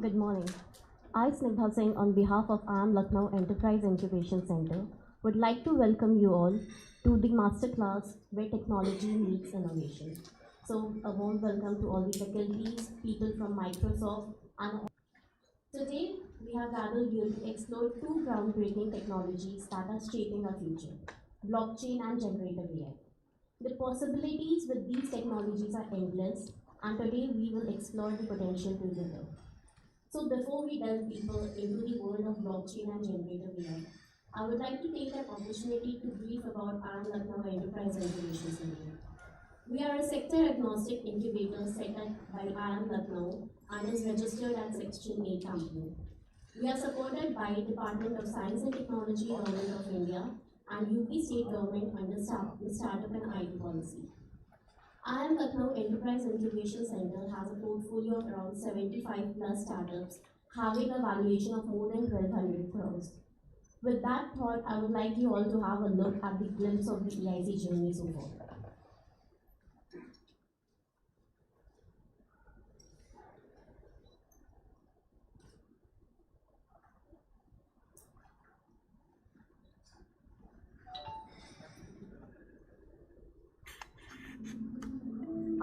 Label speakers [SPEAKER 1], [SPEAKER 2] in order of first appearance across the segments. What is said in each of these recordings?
[SPEAKER 1] Good morning. I, Snigdha Singh, on behalf of IIM Lucknow Enterprise Incubation Center, would like to welcome you all to the Masterclass where technology meets innovation. So, a warm welcome to all the faculties, people from Microsoft, and today we have gathered here to explore two groundbreaking technologies that are shaping our future: blockchain and generative AI. The possibilities with these technologies are endless, and today we will explore the potential together. So before we delve deeper into the world of blockchain and generative AI, I would like to take an opportunity to brief about IIM Lucknow Enterprise Incubation Center. We are a sector-agnostic incubator set up by IIM Lucknow and is registered as Section 8 company. We are supported by Department of Science and Technology, Government of India, and UP State Government under the Startup and IT policy. IIM Lucknow Enterprise Incubation Center has a portfolio of around 75 plus startups, having a valuation of more than 1,200 crores. With that thought, I would like you all to have a look at the glimpse of the EIC journey so far.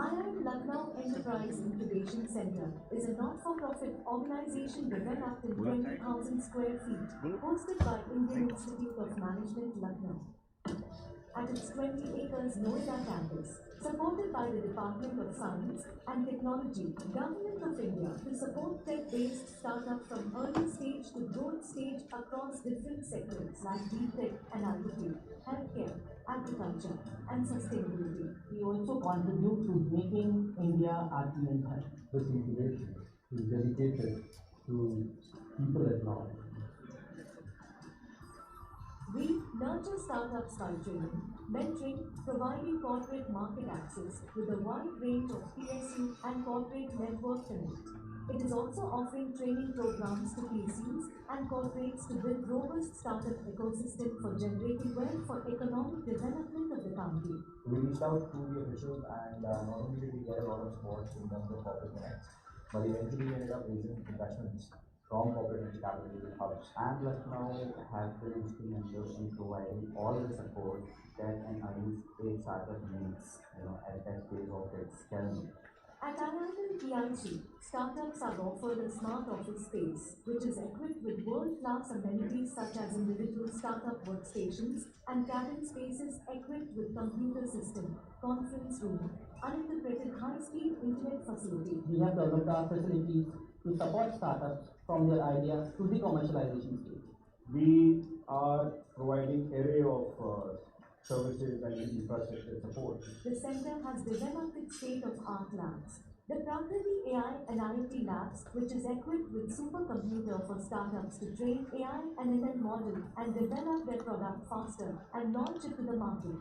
[SPEAKER 2] IIM Lucknow Enterprise Incubation Center is a not-for-profit organization developed in 20,000 square feet, hosted by Indian Institute of Management, Lucknow. At its 20 acres Noida campus, supported by the Department of Science and Technology, Government of India, to support tech-based startups from early stage to growth stage across different sectors like deep tech and IoT, healthcare, agriculture, and sustainability.
[SPEAKER 3] We also contribute to making India Atmanirbhar.
[SPEAKER 4] This incubation is dedicated to people at large.
[SPEAKER 2] We nurture startups by training, mentoring, providing corporate market access with a wide range of PSU and corporate network connect. It is also offering training programs to PSUs and corporates to build robust startup ecosystem for generating wealth for economic development of the country.
[SPEAKER 4] We reached out to the officials and not only did we get a lot of support in terms of corporate connects, but eventually we ended up raising investments from corporate venture capital hubs. And Lucknow has been instrumental in providing all the support that an early stage startup needs, at that stage of its journey.
[SPEAKER 2] At IIM PIC, startups are offered a smart office space, which is equipped with world-class amenities such as individual startup workstations and cabin spaces equipped with computer system, conference room, uninterrupted high-speed internet facility.
[SPEAKER 3] We have developed our facilities to support startups from their idea to the commercialization stage.
[SPEAKER 4] We are providing array of services and infrastructure support.
[SPEAKER 2] The center has developed its state-of-art labs. The Prakriti AI and IoT Labs, which is equipped with supercomputer for startups to train AI and ML model and develop their product faster and launch it to the market.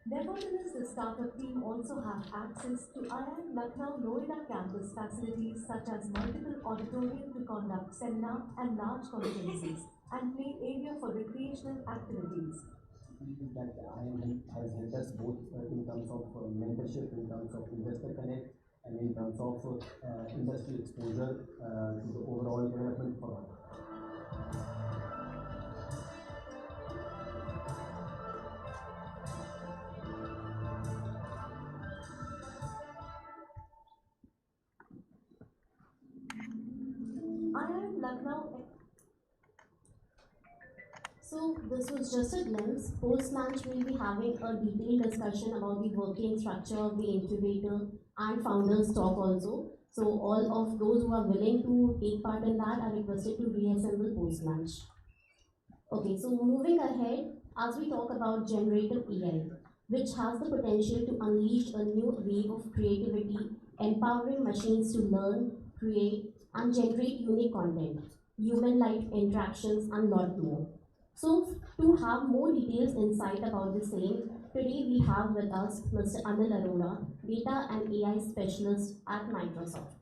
[SPEAKER 2] Nevertheless, the startup team also have access to IIM Lucknow Noida campus facilities such as multiple auditorium to conduct seminar and large conferences and play area for recreational activities.
[SPEAKER 3] That IIM has helped us both in terms of mentorship, in terms of investor connect, and in terms of industry exposure to the overall development for all.
[SPEAKER 2] IIM Lucknow.
[SPEAKER 1] So this was just a glimpse. Post-lunch, we'll be having a detailed discussion about the working structure of the incubator and founders talk also. So all of those who are willing to take part in that are requested to reassemble post-lunch. Okay, so moving ahead, as we talk about generative AI, which has the potential to unleash a new wave of creativity, empowering machines to learn, create, and generate unique content, human-like interactions, and lot more. So, to have more details insight about the same, today we have with us Mr. Anil Arora, Data and AI Specialist at Microsoft.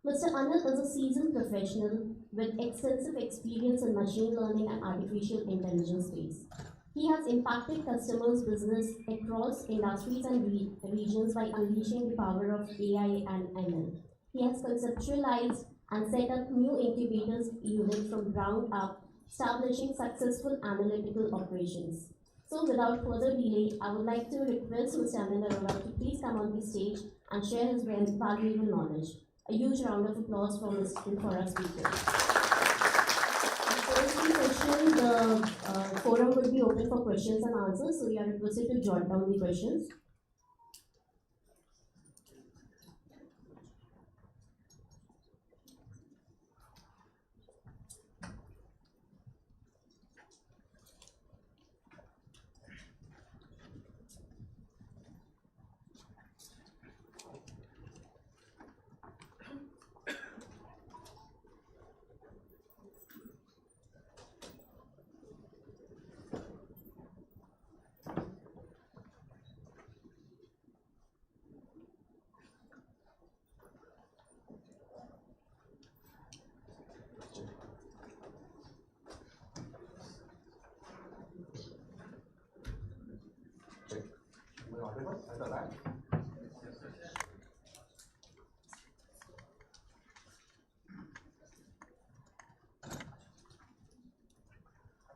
[SPEAKER 1] Mr. Anil is a seasoned professional with extensive experience in machine learning and artificial intelligence space. He has impacted customers' business across industries and regions by unleashing the power of AI and ML. He has conceptualized and set up new incubators units from ground up, establishing successful analytical operations. So, without further delay, I would like to request Mr. Anil Arora to please come on the stage and share his valuable knowledge. A huge round of applause for our speaker. First session, the forum will be open for questions and answers, so you are requested to jot down the questions.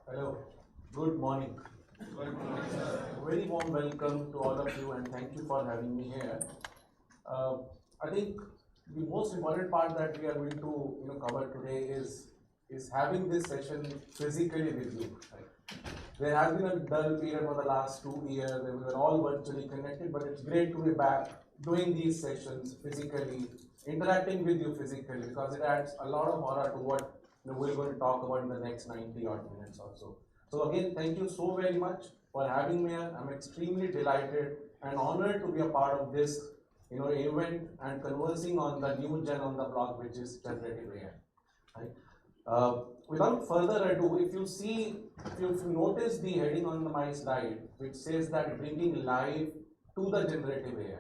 [SPEAKER 5] Hello, good morning. Very warm welcome to all of you and thank you for having me here. I think the most important part that we are going to cover today is having this session physically with you. Right? There has been a dull period for the last 2 years and we were all virtually connected, but it's great to be back doing these sessions physically, interacting with you physically because it adds a lot of aura to what we're going to talk about in the next 90 odd minutes or so. So again, thank you so very much for having me here. I'm extremely delighted and honored to be a part of this event and conversing on the new gen on the block, which is generative AI. Right? Without further ado, if you notice the heading on my slide, which says that bringing life to the generative AI.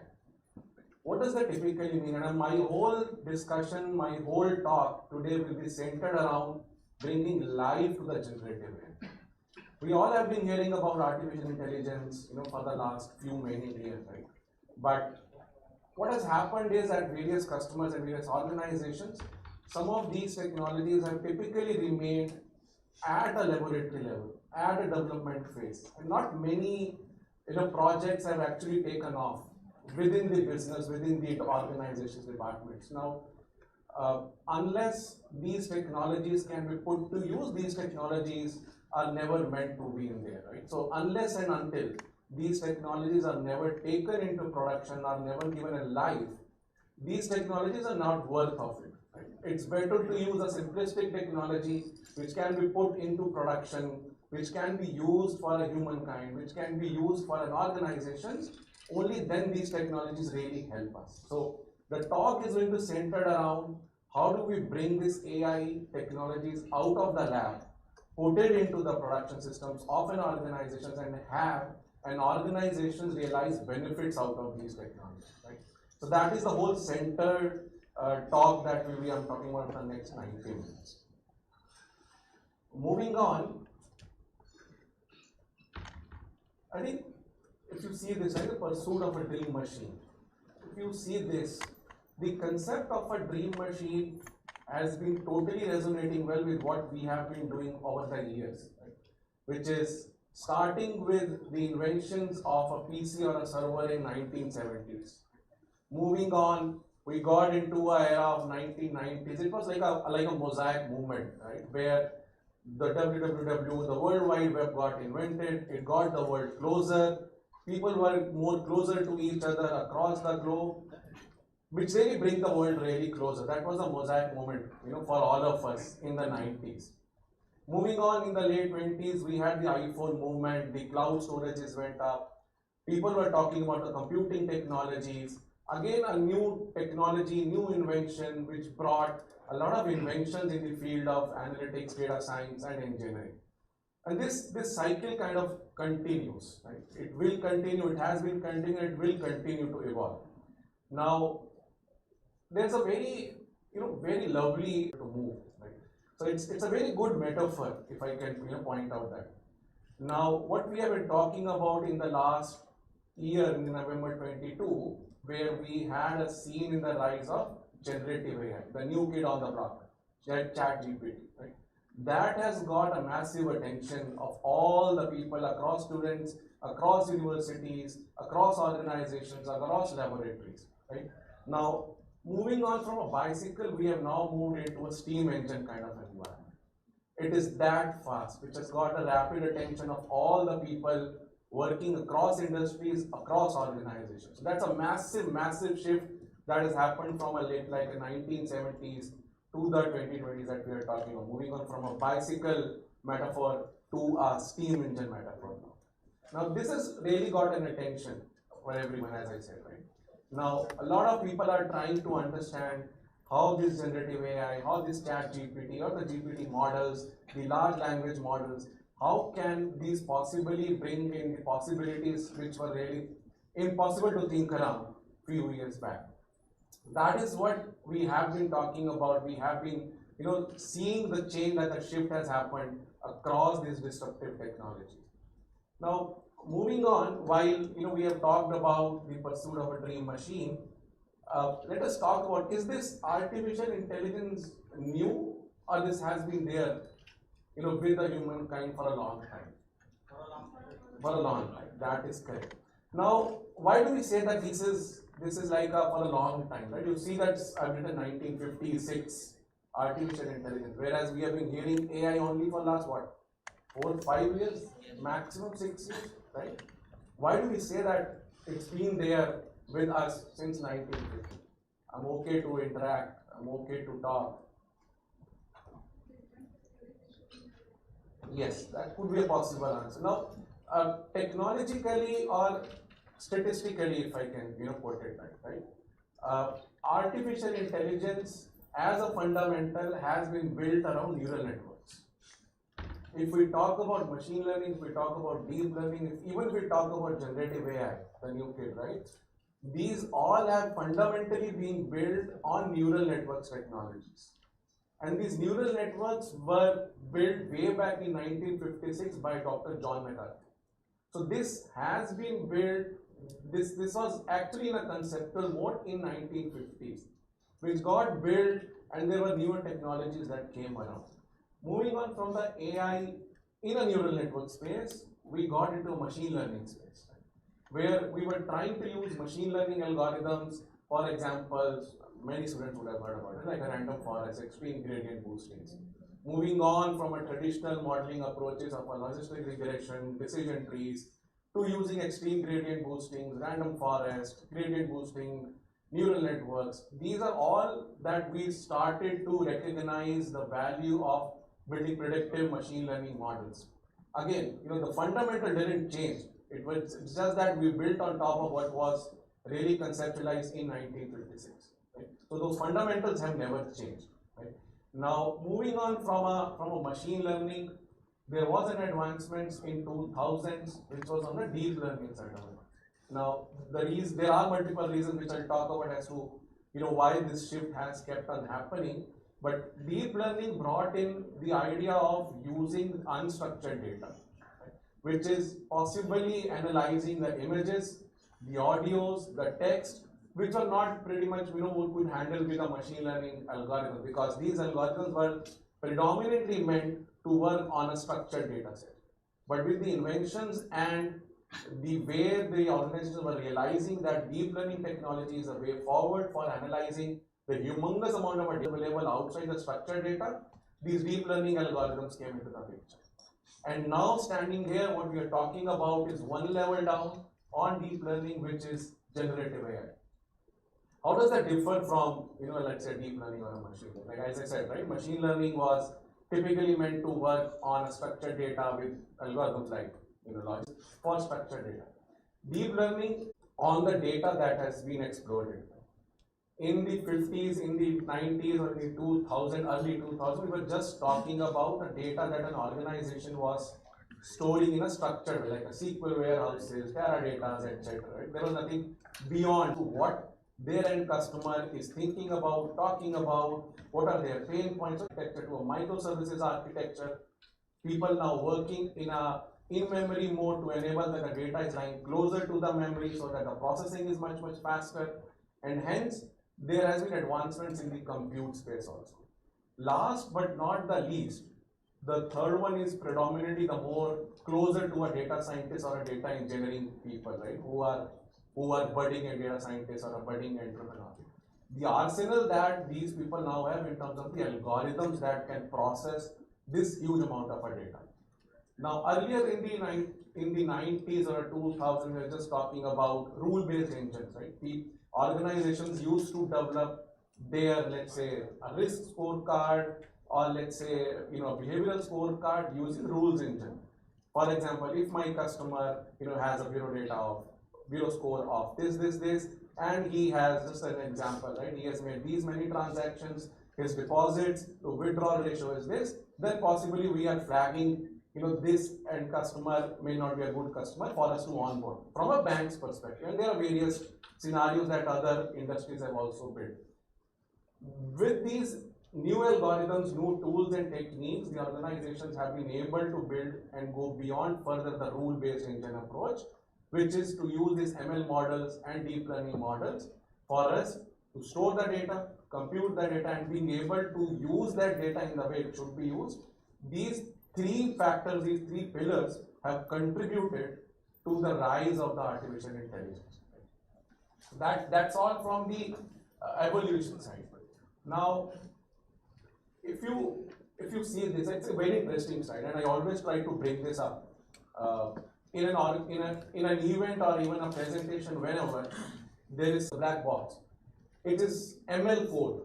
[SPEAKER 5] What does that typically mean? And my whole discussion, my whole talk today will be centered around bringing life to the generative AI. We all have been hearing about artificial intelligence, for the last many years, right? But what has happened is at various customers and various organizations, some of these technologies have typically remained at a laboratory level, at a development phase, and not many projects have actually taken off within the business, within the organization's departments. Now, unless these technologies can be put to use, these technologies are never meant to be in there, right? So unless and until these technologies are never taken into production, are never given a life, these technologies are not worth of it. Right? It's better to use a simplistic technology which can be put into production, which can be used for a humankind, which can be used for an organization. Only then these technologies really help us. So the talk is going to center around how do we bring this AI technologies out of the lab, put it into the production systems of an organization and have an organization realize benefits out of these technologies. Right? So that is the whole centered talk that I'm talking about for the next 90 minutes. Moving on, I think if you see this, right, the pursuit of a dream machine. If you see this, the concept of a dream machine has been totally resonating well with what we have been doing over the years, right? Which is starting with the inventions of a PC or a server in 1970s. Moving on, we got into an era of 1990s. It was like a mosaic movement, right? Where the www, the World Wide Web got invented, it got the world closer, people were more closer to each other across the globe, which really bring the world really closer. That was a mosaic moment, for all of us in the 90s. Moving on in the late 20s, we had the iPhone movement, the cloud storages went up, people were talking about the computing technologies, again a new technology, new invention, which brought a lot of inventions in the field of analytics, data science, and engineering. And this cycle kind of continues, right? It will continue, it has been continuing, it will continue to evolve. Now, there's a very lovely to move, right? So it's a very good metaphor, if I can point out that. Now, what we have been talking about in the last year, in November 22, where we had a scene in the rise of generative AI, the new kid on the block, ChatGPT, right? That has got a massive attention of all the people across students, across universities, across organizations, across laboratories, right? Now, moving on from a bicycle, we have now moved into a steam engine kind of environment. It is that fast, which has got the rapid attention of all the people working across industries, across organizations. So that's a massive, massive shift that has happened from a late, like the 1970s to the 2020s that we are talking about, moving on from a bicycle metaphor to a steam engine metaphor now. Now, this has really got an attention for everyone, as I said, right? Now, a lot of people are trying to understand how this generative AI, how this chat GPT or the GPT models, the large language models, how can these possibly bring in the possibilities which were really impossible to think around few years back. That is what we have been talking about. We have been, seeing the change, that the shift has happened across these disruptive technologies. Now, moving on, while we have talked about the pursuit of a dream machine, let us talk about, is this artificial intelligence new, or this has been there, with the humankind for a long time? For a long time, that is correct. Now, why do we say that this is like for a long time, right? You see that I've written 1956 artificial intelligence, whereas we have been hearing AI only for last what, 4-5 years, maximum 6 years, right? Why do we say that it's been there with us since 1950? I'm okay to interact, I'm okay to talk. Yes, that could be a possible answer. Now, technologically or statistically, if I can put it right, artificial intelligence as a fundamental has been built around neural networks. If we talk about machine learning, if we talk about deep learning, even if we talk about generative AI, the new kid, right? These all have fundamentally been built on neural networks technologies. And these neural networks were built way back in 1956 by Dr. John McCarthy. So this has been built, this was actually in a conceptual mode in 1950s, which got built, and there were newer technologies that came around. Moving on from the AI in a neural network space, we got into a machine learning space, where we were trying to use machine learning algorithms. For example, many students would have heard about it, like a random forest, extreme gradient boostings. Moving on from a traditional modeling approaches of a logistic regression, decision trees, to using extreme gradient boosting, random forest, gradient boosting, neural networks. These are all that we started to recognize the value of building predictive machine learning models. Again, the fundamental didn't change. It's just that we built on top of what was really conceptualized in 1956. Right? So those fundamentals have never changed. Right? Now, moving on from a machine learning, there was an advancement in 2000s, which was on the deep learning side of it. Now, there are multiple reasons which I'll talk about as to why this shift has kept on happening. But deep learning brought in the idea of using unstructured data, right, which is possibly analyzing the images, the audios, the text, which are not pretty much we could handle with a machine learning algorithm, because these algorithms were predominantly meant to work on a structured data set. But with the inventions and the way the organizations were realizing that deep learning technology is a way forward for analyzing the humongous amount of data available outside the structured data, these deep learning algorithms came into the picture. And now standing here, what we are talking about is one level down on deep learning, which is generative AI. How does that differ from, let's say deep learning or a machine learning? Like as I said, right, machine learning was typically meant to work on a structured data with algorithms like, logic for structured data. Deep learning on the data that has been exploded. In the 50s, in the 90s, or in the 2000, early 2000, we were just talking about the data that an organization was storing in a structured way, like a SQL warehouses, Teradata, etc. Right? There was nothing beyond what their end customer is thinking about, talking about, what are their pain points, architecture to a microservices architecture. People now working in a in-memory mode to enable that the data is lying closer to the memory so that the processing is much, much faster. And hence, there has been advancements in the compute space also. Last but not the least, the third one is predominantly the more closer to a data scientist or a data engineering people, right, who are budding data scientists or a budding entrepreneur. The arsenal that these people now have in terms of the algorithms that can process this huge amount of data. Now, earlier in the 90s or 2000s, we were just talking about rule-based engines, right? The organizations used to develop their, let's say, a risk scorecard, or let's say, behavioral scorecard using rules engine. For example, if my customer, has a bureau score of this, and he has, just an example, right? He has made these many transactions, his deposits to withdrawal ratio is this, then possibly we are flagging, this end customer may not be a good customer for us to onboard from a bank's perspective. And there are various scenarios that other industries have also built. With these new algorithms, new tools and techniques, the organizations have been able to build and go beyond further the rule-based engine approach, which is to use these ML models and deep learning models for us to store the data, compute the data, and being able to use that data in the way it should be used. These three factors, these three pillars have contributed to the rise of the artificial intelligence. That's all from the evolution side. Now, if you see this, it's a very interesting slide, and I always try to bring this up in an event or even a presentation. Whenever there is a black box, it is ML code.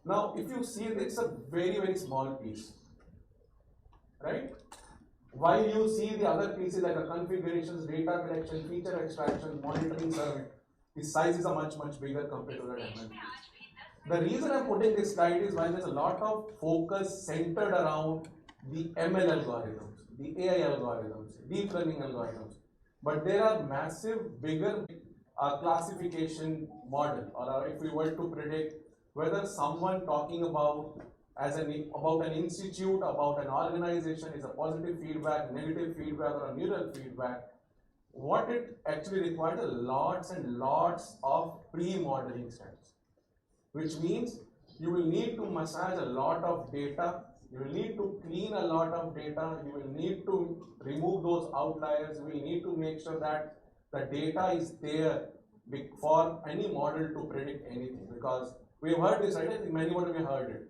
[SPEAKER 5] Now, if you see, it's a very, very small piece, right? While you see the other pieces like a configurations, data collection, feature extraction, monitoring, serving, the sizes are much, much bigger compared to the ML piece. The reason I'm putting this slide is while there's a lot of focus centered around the ML algorithms, the AI algorithms, deep learning algorithms, but there are massive, bigger classification model, or if we were to predict whether someone talking about about an institute, about an organization is a positive feedback, negative feedback, or a neural feedback, what it actually requires are lots and lots of pre-modeling steps, which means you will need to massage a lot of data, you will need to clean a lot of data, you will need to remove those outliers, you will need to make sure that the data is there for any model to predict anything, because we have heard this, right? I think many of you have heard it.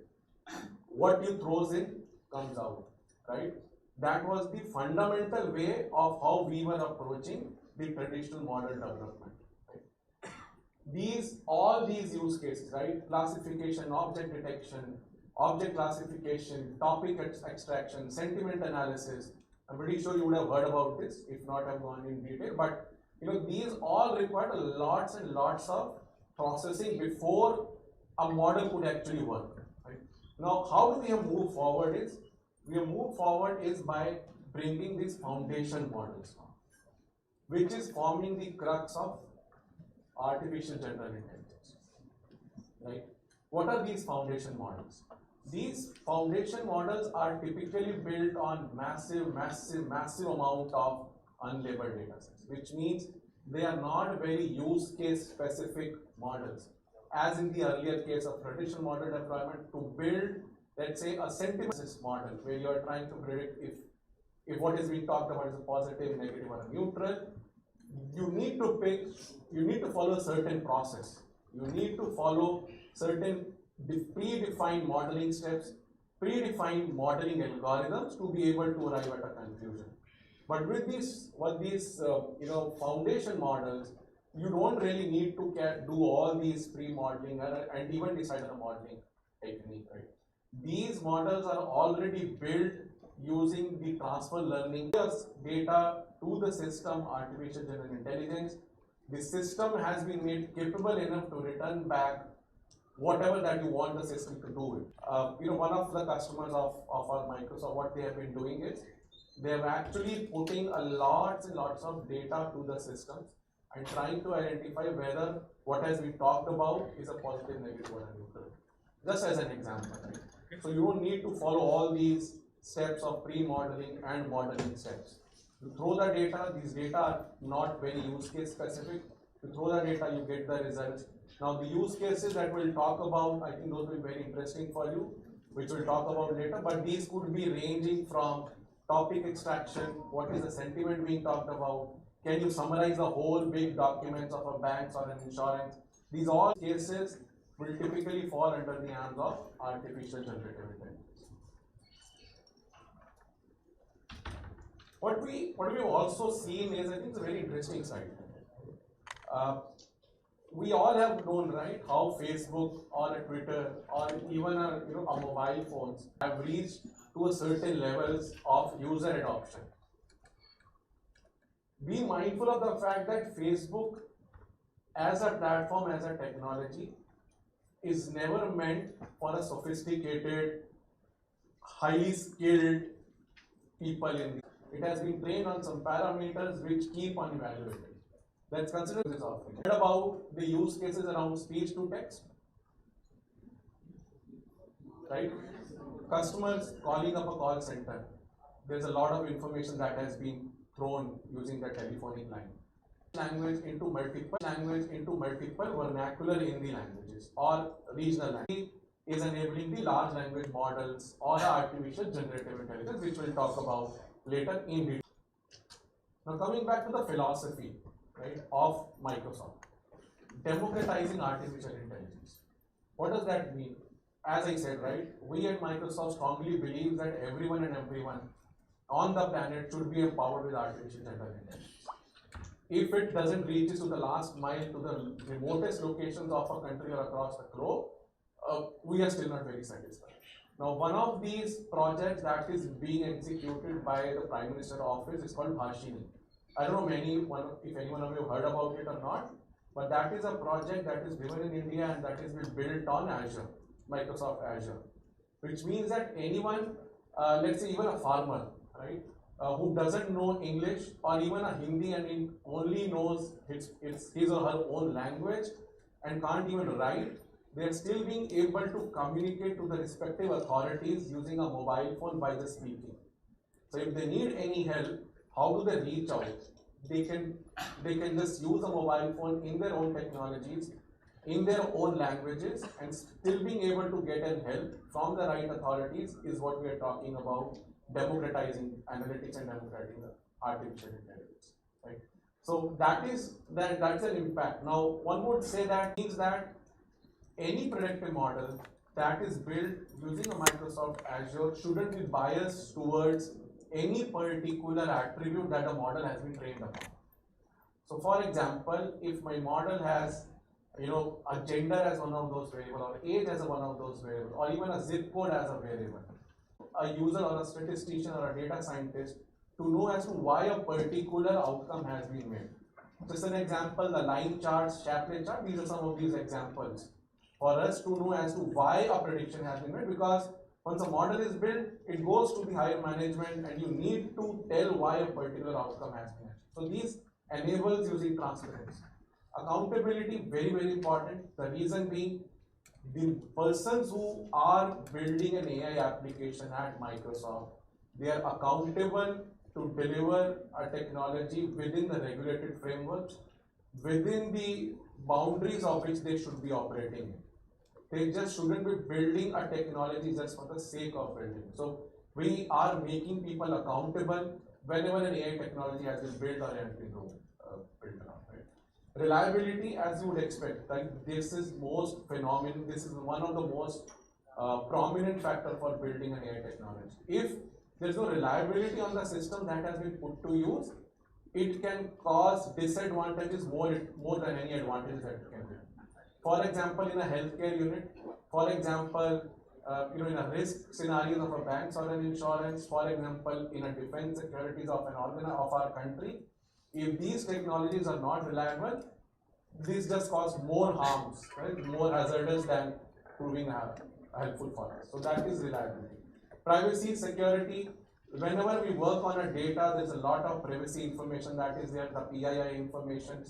[SPEAKER 5] What you throws in comes out, right? That was the fundamental way of how we were approaching the traditional model development. Right? All these use cases, right? Classification, object detection, object classification, topic extraction, sentiment analysis. I'm pretty sure you would have heard about this, if not have gone in detail, but these all require lots and lots of processing before a model could actually work. Right? Now, how do we have moved forward is, by bringing these foundation models, which is forming the crux of artificial general intelligence. Right? What are these foundation models? These foundation models are typically built on massive amount of unlabeled data sets, which means they are not very use case specific models, as in the earlier case of traditional model deployment. To build, let's say, a sentiment model where you are trying to predict if what is being talked about is a positive, negative, or a neutral, you need to follow a certain process. You need to follow certain predefined modeling steps, predefined modeling algorithms to be able to arrive at a conclusion. But with these foundation models, you don't really need to do all these pre-modeling and even decide on a modeling technique, right? These models are already built using the transfer learning data to the system, artificial general intelligence. The system has been made capable enough to return back whatever that you want the system to do. One of the customers of our Microsoft, what they have been doing is they have actually putting a lots and lots of data to the systems and trying to identify whether what has been talked about is a positive, negative, or a neutral. Just as an example, right? So you don't need to follow all these steps of pre-modeling and modeling steps. You throw the data, these data are not very use case specific. You throw the data, you get the results. Now the use cases that we'll talk about, I think those will be very interesting for you, which we'll talk about later, but these could be ranging from topic extraction, what is the sentiment being talked about, can you summarize the whole big documents of a bank or an insurance. These all cases will typically fall under the hands of artificial generative intelligence. What we've also seen is, I think it's a very interesting side. We all have known, right, how Facebook or a Twitter or even a mobile phones have reached to a certain levels of user adoption. Be mindful of the fact that Facebook as a platform, as a technology, is never meant for a sophisticated, highly skilled people in the. It has been trained on some parameters which keep on evaluating. Let's consider this offering. What about the use cases around speech to text? Right? Customers calling up a call center. There's a lot of information that has been thrown using the telephonic line. Language into multiple vernacular Hindi languages or regional language is enabling the large language models or artificial generative intelligence, which we'll talk about later in detail. Now coming back to the philosophy, right, of Microsoft, democratizing artificial intelligence. What does that mean? As I said, right, we at Microsoft strongly believe that everyone on the planet should be empowered with artificial general intelligence. If it doesn't reach to the last mile, to the remotest locations of a country or across the globe, we are still not very satisfied. Now, one of these projects that is being executed by the Prime Minister's office is called Bhashini. I don't know if anyone of you heard about it or not, but that is a project that is driven in India and that is built on Azure, Microsoft Azure, which means that anyone, let's say even a farmer, right, who doesn't know English or even a Hindi and only knows his or her own language and can't even write, they're still being able to communicate to the respective authorities using a mobile phone by just speaking. So if they need any help, how do they reach out? They can just use a mobile phone in their own technologies, in their own languages, and still being able to get help from the right authorities is what we are talking about, democratizing analytics and democratizing artificial intelligence. Right? So that's an impact. Now one would say that means that any predictive model that is built using a Microsoft Azure shouldn't be biased towards any particular attribute that the model has been trained upon. So for example, if my model has a gender as one of those variables, or age as one of those variables, or even a zip code as a variable, a user or a statistician or a data scientist to know as to why a particular outcome has been made. Just an example, the line charts, Shapley chart, these are some of these examples for us to know as to why a prediction has been made, because once a model is built, it goes to the higher management and you need to tell why a particular outcome has been achieved. So these enables using transparency. Accountability, very, very important. The reason being, the persons who are building an AI application at Microsoft, they are accountable to deliver a technology within the regulated frameworks, within the boundaries of which they should be operating in. They just shouldn't be building a technology just for the sake of building. So we are making people accountable whenever an AI technology has been built or has been built around. Right? Reliability, as you would expect, like this is most phenomenal. This is one of the most prominent factor for building an AI technology. If there's no reliability on the system that has been put to use, it can cause disadvantages more than any advantages that it can bring. For example, in a healthcare unit, for example, in a risk scenario of a bank or an insurance, for example, in a defense securities of an organ of our country, if these technologies are not reliable, these just cause more harms, right? More hazardous than proving helpful for us. So that is reliability. Privacy, security. Whenever we work on a data, there's a lot of privacy information that is there, the PII information,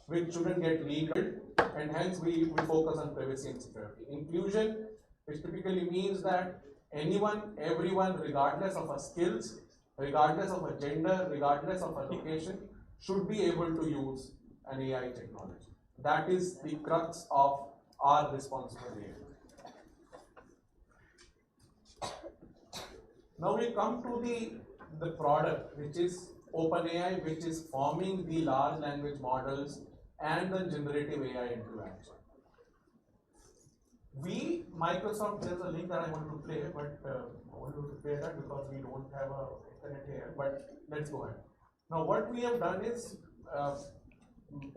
[SPEAKER 5] which shouldn't get leaked, and hence we focus on privacy and security. Inclusion, which typically means that anyone, everyone, regardless of our skills, regardless of a gender, regardless of a location, should be able to use an AI technology. That is the crux of our responsibility. Now we come to the product, which is OpenAI, which is forming the large language models and the generative AI into action. Microsoft, there's a link that I want to play, but I want to play that because we don't have a internet here, but let's go ahead. Now what we have done is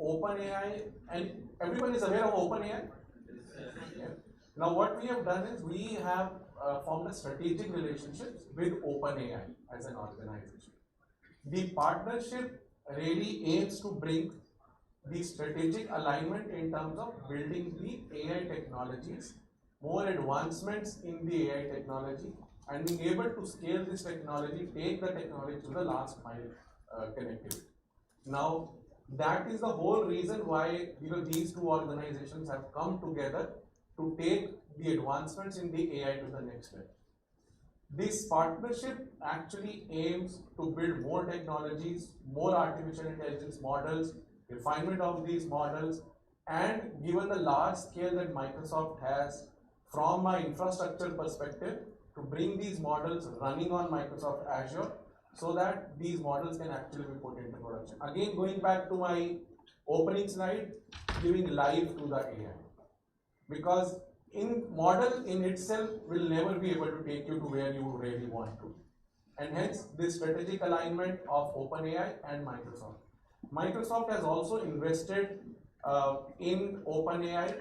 [SPEAKER 5] OpenAI, and everyone is aware of OpenAI? Yeah. Now what we have done is we have formed a strategic relationship with OpenAI as an organization. The partnership really aims to bring the strategic alignment in terms of building the AI technologies, more advancements in the AI technology, and being able to scale this technology, take the technology to the last mile connectivity. Now, that is the whole reason why these two organizations have come together to take the advancements in the AI to the next level. This partnership actually aims to build more technologies, more artificial intelligence models, refinement of these models, and given the large scale that Microsoft has from my infrastructure perspective, to bring these models running on Microsoft Azure so that these models can actually be put into production. Again, going back to my opening slide, giving life to the AI. Because model in itself will never be able to take you to where you really want to. And hence, this strategic alignment of OpenAI and Microsoft. Microsoft has also invested in OpenAI,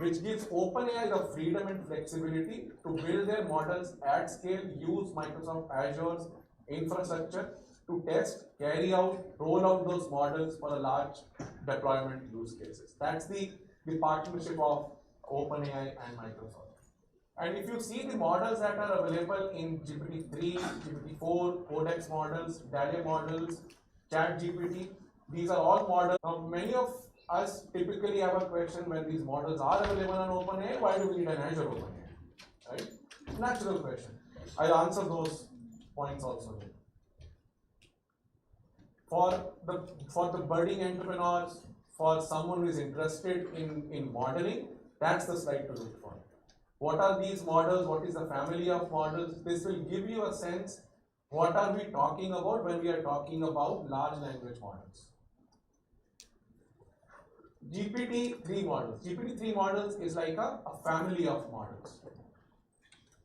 [SPEAKER 5] which gives OpenAI the freedom and flexibility to build their models at scale, use Microsoft Azure's infrastructure to test, carry out, roll out those models for a large deployment use cases. That's the partnership of OpenAI and Microsoft. And if you see the models that are available in GPT-3, GPT-4, Codex models, DALL-E models, ChatGPT, these are all models. Now, many of us typically have a question when these models are available on OpenAI, why do we need an Azure OpenAI? Right? Natural question. I'll answer those points also here. For the budding entrepreneurs, for someone who is interested in modeling, that's the slide to look for. What are these models? What is the family of models? This will give you a sense what are we talking about when we are talking about large language models. GPT-3 models. GPT-3 models is like a family of models.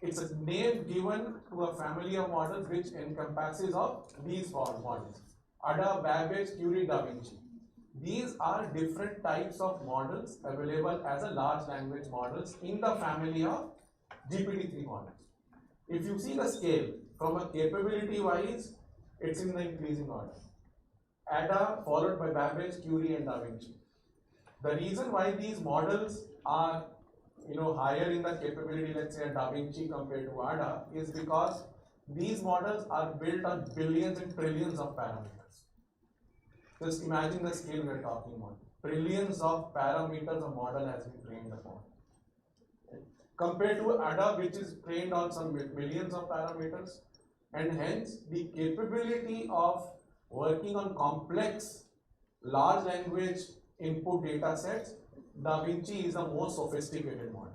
[SPEAKER 5] It's a name given to a family of models which encompasses of these four models: Ada, Babbage, Curie, Da Vinci. These are different types of models available as a large language models in the family of GPT-3 models. If you see the scale from a capability wise, it's in the increasing order. Ada followed by Babbage, Curie, and Da Vinci. The reason why these models are higher in the capability, let's say Da Vinci compared to Ada, is because these models are built on billions and trillions of parameters. Just imagine the scale we are talking about. Trillions of parameters a model has been trained upon. Compared to Ada, which is trained on some millions of parameters, and hence the capability of working on complex large language input data sets, Da Vinci is the most sophisticated model.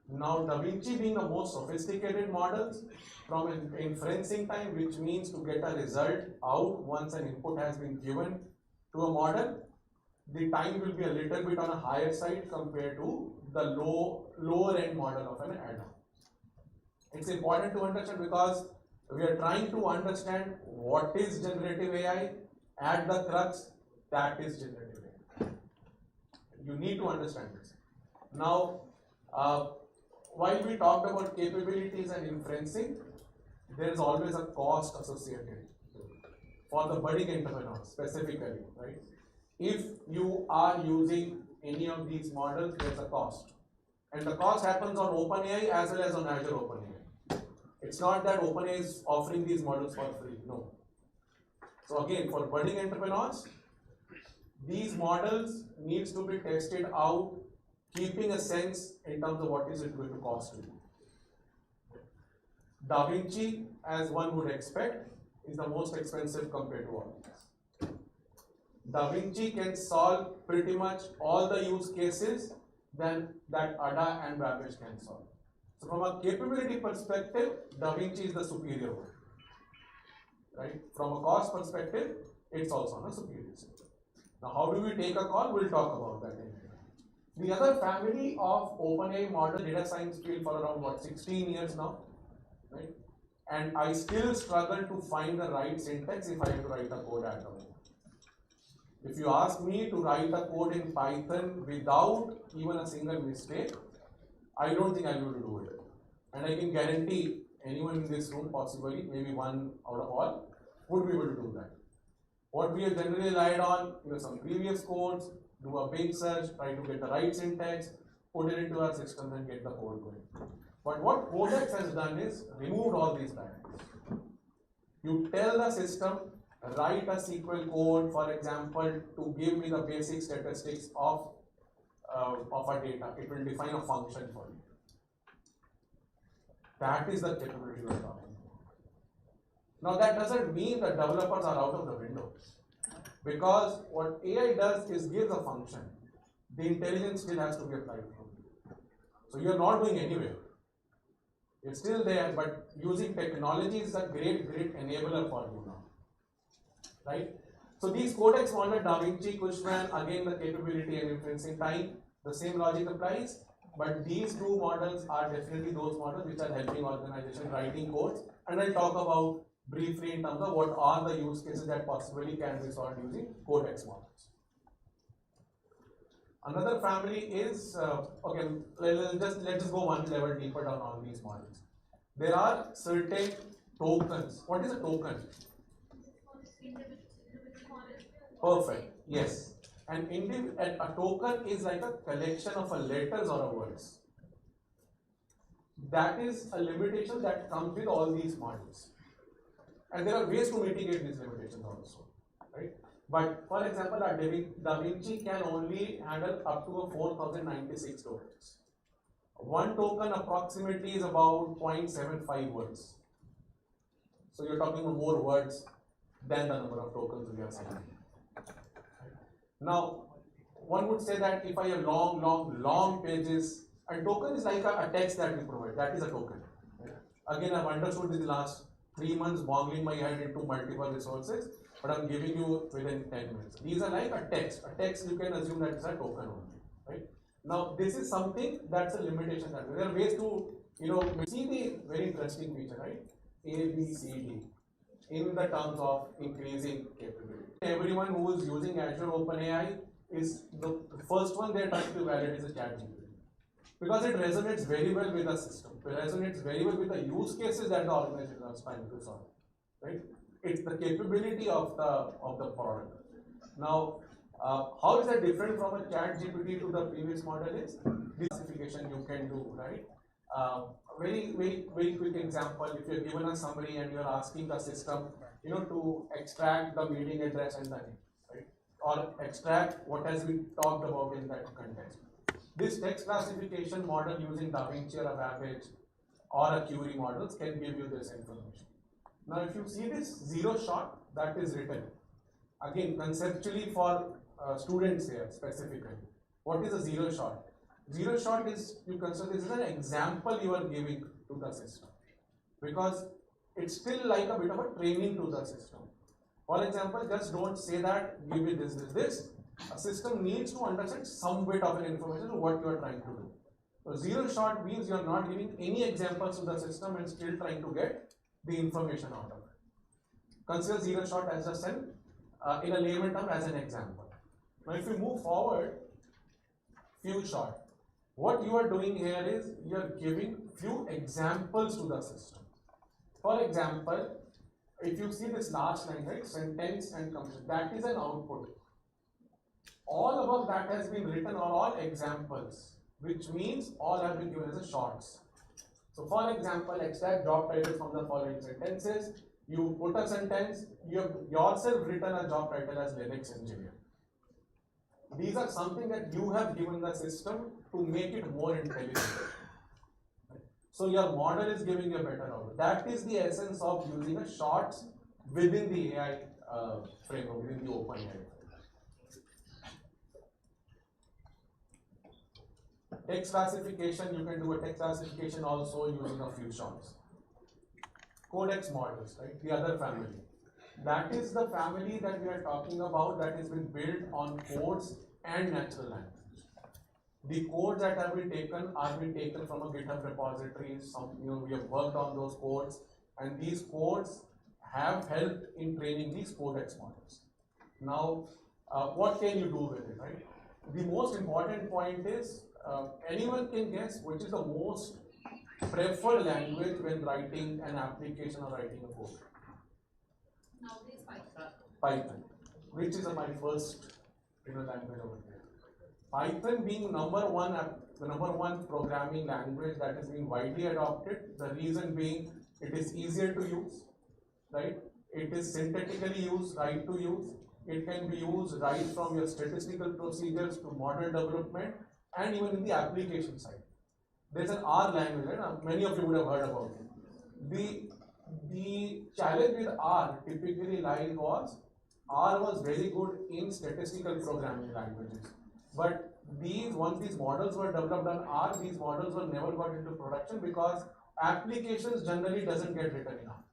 [SPEAKER 5] Now, Da Vinci being the most sophisticated models, from an inferencing time, which means to get a result out once an input has been given to a model, the time will be a little bit on a higher side compared to the lower end model of an add-on. It's important to understand because we are trying to understand what is generative AI. At the crux, that is generative AI. You need to understand this. Now, while we talked about capabilities and inferencing, there is always a cost associated for the budding entrepreneurs specifically, right? If you are using any of these models, there's a cost. And the cost happens on OpenAI as well as on Azure OpenAI. It's not that OpenAI is offering these models for free, no. So again, for budding entrepreneurs, these models needs to be tested out, keeping a sense in terms of what is it going to cost you. Da Vinci, as one would expect, is the most expensive compared to all these. Da Vinci can solve pretty much all the use cases that Ada and Babbage can solve. So from a capability perspective, Da Vinci is the superior one. Right? From a cost perspective, it's also on a superior side. Now, how do we take a call? We'll talk about that in a minute. The other family of OpenAI model data science field for around 16 years now, right? And I still struggle to find the right syntax if I have to write a code at the moment. If you ask me to write a code in Python without even a single mistake, I don't think I'll be able to do it. And I can guarantee anyone in this room, possibly, maybe one out of all, would be able to do that. What we have generally relied on, some previous codes, do a big search, try to get the right syntax, put it into our system and get the code going. But what Codex has done is removed all these barriers. You tell the system, write a SQL code, for example, to give me the basic statistics of a data. It will define a function for you. That is the capability we're talking about. Now that doesn't mean that developers are out of the window. Because what AI does is gives a function. The intelligence still has to be applied from you. So you're not going anywhere. It's still there, but using technology is a great enabler for you now. Right? So these Codex model, Da Vinci, Cushman, again the capability and inferencing time, the same logic applies. But these two models are definitely those models which are helping organizations writing codes. And I'll talk about briefly in terms of what are the use cases that possibly can be solved using Codex models. Another family is, let's just go one level deeper down on these models. There are certain tokens. What is a token? Perfect, yes. A token is like a collection of letters or words. That is a limitation that comes with all these models. And there are ways to mitigate these limitations also, right? But for example, Da Vinci can only handle up to 4096 tokens. One token approximately is about 0.75 words. So you're talking about more words than the number of tokens we are saying. Now, one would say that if I have long pages, a token is like a text that we provide. That is a token. Right? Again, I've understood in the last 3 months boggling my head into multiple resources, but I'm giving you within 10 minutes. These are like a text. A text you can assume that is a token only. Right? Now, this is something that's a limitation. There are ways to, see the very interesting feature, right? A, B, C, D. In the terms of increasing capability. Everyone who is using Azure OpenAI is the first one they're trying to validate is a ChatGPT. Because it resonates very well with the system. It resonates very well with the use cases that the organization is trying to solve. Right? It's the capability of the product. Now, how is that different from a ChatGPT to the previous model is this classification you can do, right? Very quick example, if you're given a summary and you're asking the system, to extract the meeting address and the name, right? Or extract what has been talked about in that context. This text classification model using Da Vinci or a Babbage or a query models can give you this information. Now, if you see this zero shot that is written, again, conceptually for students here specifically, what is a zero shot? Zero shot is, you consider this is an example you are giving to the system because it's still like a bit of a training to the system. For example, just don't say that, give me this. A system needs to understand some bit of an information of what you are trying to do. So zero shot means you are not giving any examples to the system and still trying to get the information out of it. Consider zero shot as just an, in a layman term, as an example. Now if we move forward, few shot. What you are doing here is you are giving few examples to the system. For example, if you see this last line, right, sentence and completion, that is an output. All above that has been written are all examples, which means all have been given as a shorts. So for example, extract job titles from the following sentences. You put a sentence, you have yourself written a job title as Linux engineer. These are something that you have given the system to make it more intelligent. So your model is giving you a better output. That is the essence of using a shorts within the AI framework, within the OpenAI. Text classification, you can do a text classification also using a few shorts. Codex models, right? The other family. That is the family that we are talking about that has been built on codes and natural language. The codes that have been taken are been taken from a GitHub repository. We have worked on those codes, and these codes have helped in training these codex models. Now, what can you do with it, right? The most important point is anyone can guess which is the most preferred language when writing an application or writing a code.
[SPEAKER 6] Nowadays, Python.
[SPEAKER 5] Python, which is my first language over here. Python being number one programming language that is being widely adopted. The reason being it is easier to use, right? It is synthetically used, right to use. It can be used right from your statistical procedures to model development and even in the application side. There's an R language, right? Many of you would have heard about it. The challenge with R typically was R was very good in statistical programming languages. But once these models were developed on R, these models were never got into production because applications generally doesn't get written in R.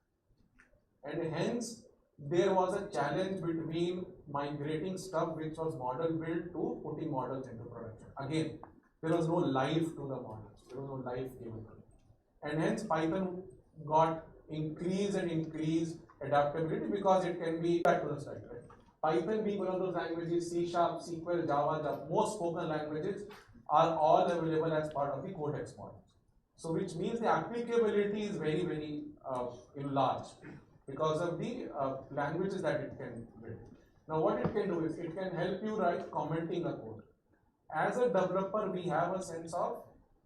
[SPEAKER 5] And hence, there was a challenge between migrating stuff which was model built to putting models into production. Again, there was no life to the models. There was no life given to it. And hence, Python got increased adaptability because it can be back to the slide, right? Python being one of those languages, C#, SQL, Java, most spoken languages are all available as part of the codex models. So which means the applicability is very, very large because of the languages that it can build. Now what it can do is it can help you write commenting a code. As a developer, we have a sense of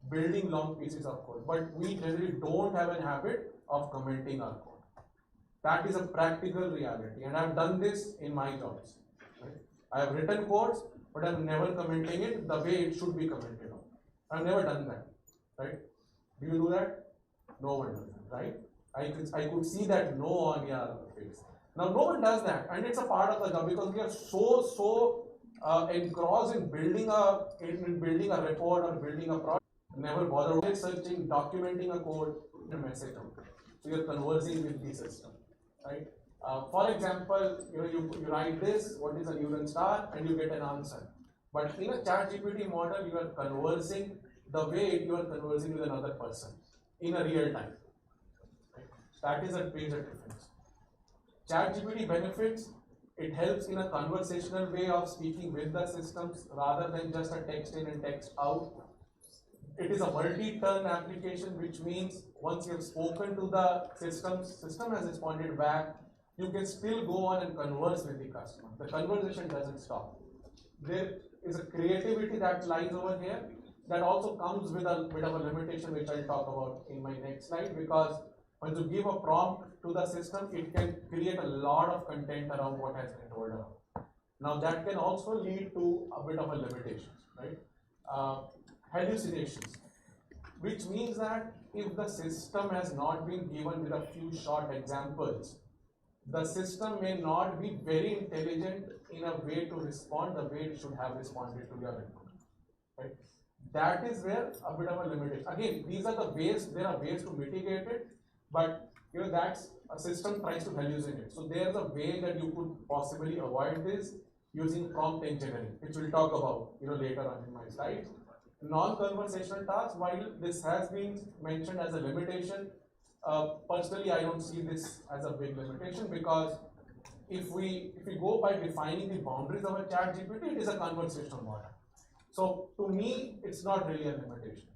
[SPEAKER 5] building long pieces of code, but we generally don't have a habit of commenting our code. That is a practical reality, and I've done this in my jobs. Right? I have written codes, but I'm never commenting it the way it should be commented on. I've never done that, right? Do you do that? No one does that, right? I could see that no on your face. Now, no one does that, and it's a part of the job because we are so engrossed in building a report or building a product. Never bother with searching, documenting a code, a message out. So you're conversing with the system, right? For example, you write this, what is a Newton star, and you get an answer. But in a ChatGPT model, you are conversing the way you are conversing with another person in a real time. Right? That is a major difference. ChatGPT benefits, it helps in a conversational way of speaking with the systems rather than just a text in and text out. It is a multi-turn application, which means once you have spoken to the system has responded back, you can still go on and converse with the customer. The conversation doesn't stop. There is a creativity that lies over here that also comes with a bit of a limitation, which I'll talk about in my next slide, because when you give a prompt to the system, it can create a lot of content around what has been told about. Now that can also lead to a bit of a limitation, right? Hallucinations, which means that if the system has not been given with a few short examples, the system may not be very intelligent in a way to respond the way it should have responded to your input. Right? That is where a bit of a limitation. Again, these are the ways, there are ways to mitigate it, but that's a system tries to hallucinate. So there's a way that you could possibly avoid this using prompt engineering, which we'll talk about later on in my slides. non-conversational tasks, while this has been mentioned as a limitation, personally I don't see this as a big limitation, because if we go by defining the boundaries of a chat GPT, it is a conversational model. So to me, it's not really a limitation.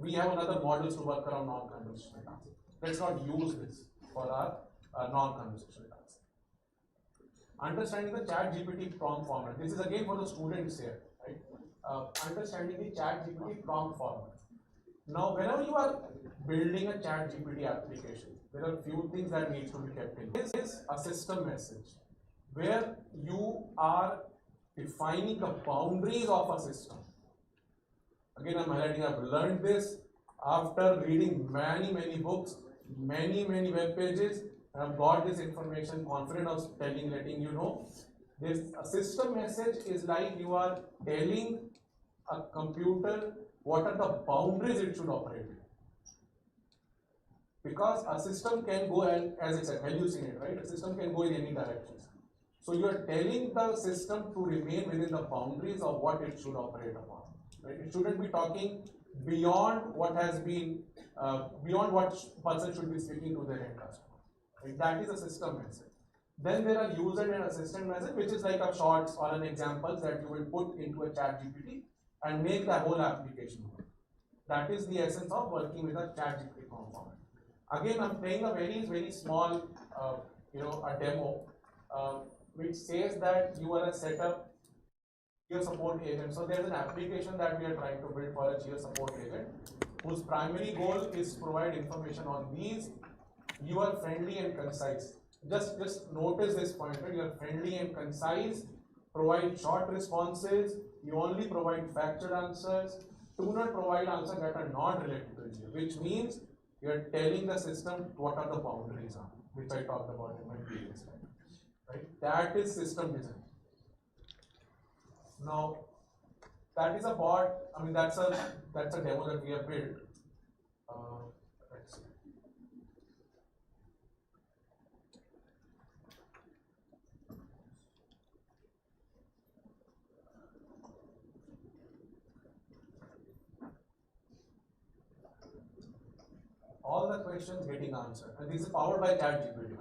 [SPEAKER 5] We have another models to work around non-conversational tasks. Let's not use this for our non-conversational tasks. Understanding the chat GPT prompt format. This is again for the students here, right? Understanding the chat GPT prompt format. Now, whenever you are building a chat GPT application, there are a few things that needs to be kept in. This is a system message where you are defining the boundaries of a system. Again, I'm highlighting, I've learned this after reading many books, many web pages. I've got this information, confident of letting you know. This a system message is like you are telling a computer what are the boundaries it should operate in. Because a system can go, and as I said, hallucinate, right? A system can go in any directions. So you are telling the system to remain within the boundaries of what it should operate upon. Right? It shouldn't be talking beyond what has been, beyond what person should be speaking to their end customer. Right? That is a system message. Then there are user and assistant message, which is like a shorts or an examples that you will put into a chat GPT and make the whole application work. That is the essence of working with a chat GPT format. Again, I'm playing a very small, a demo, which says that you are a setup Geo support agent. So there's an application that we are trying to build for a Geo support agent, whose primary goal is to provide information on these. You are friendly and concise. Just notice this point, right? You are friendly and concise, provide short responses, you only provide factual answers, do not provide answers that are not related to you, which means you are telling the system what are the boundaries are, which I talked about in my previous slide. Right? That is system design. Now, that is a bot. I mean, that's a demo that we have built. Let's see. All the questions getting answered, and this is powered by ChatGPT.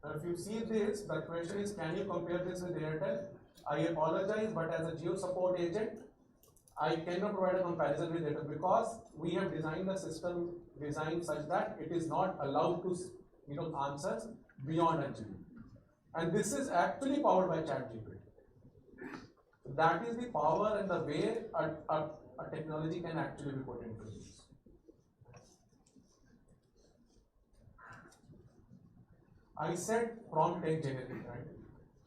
[SPEAKER 5] Now, if you see this, the question is, can you compare this with Airtel? I apologize, but as a Geo support agent, I cannot provide a comparison with Airtel because we have designed the system design such that it is not allowed to, answers beyond a GB. And this is actually powered by ChatGPT. That is the power and the way a technology can actually be put into use. I said prompt engineering, right?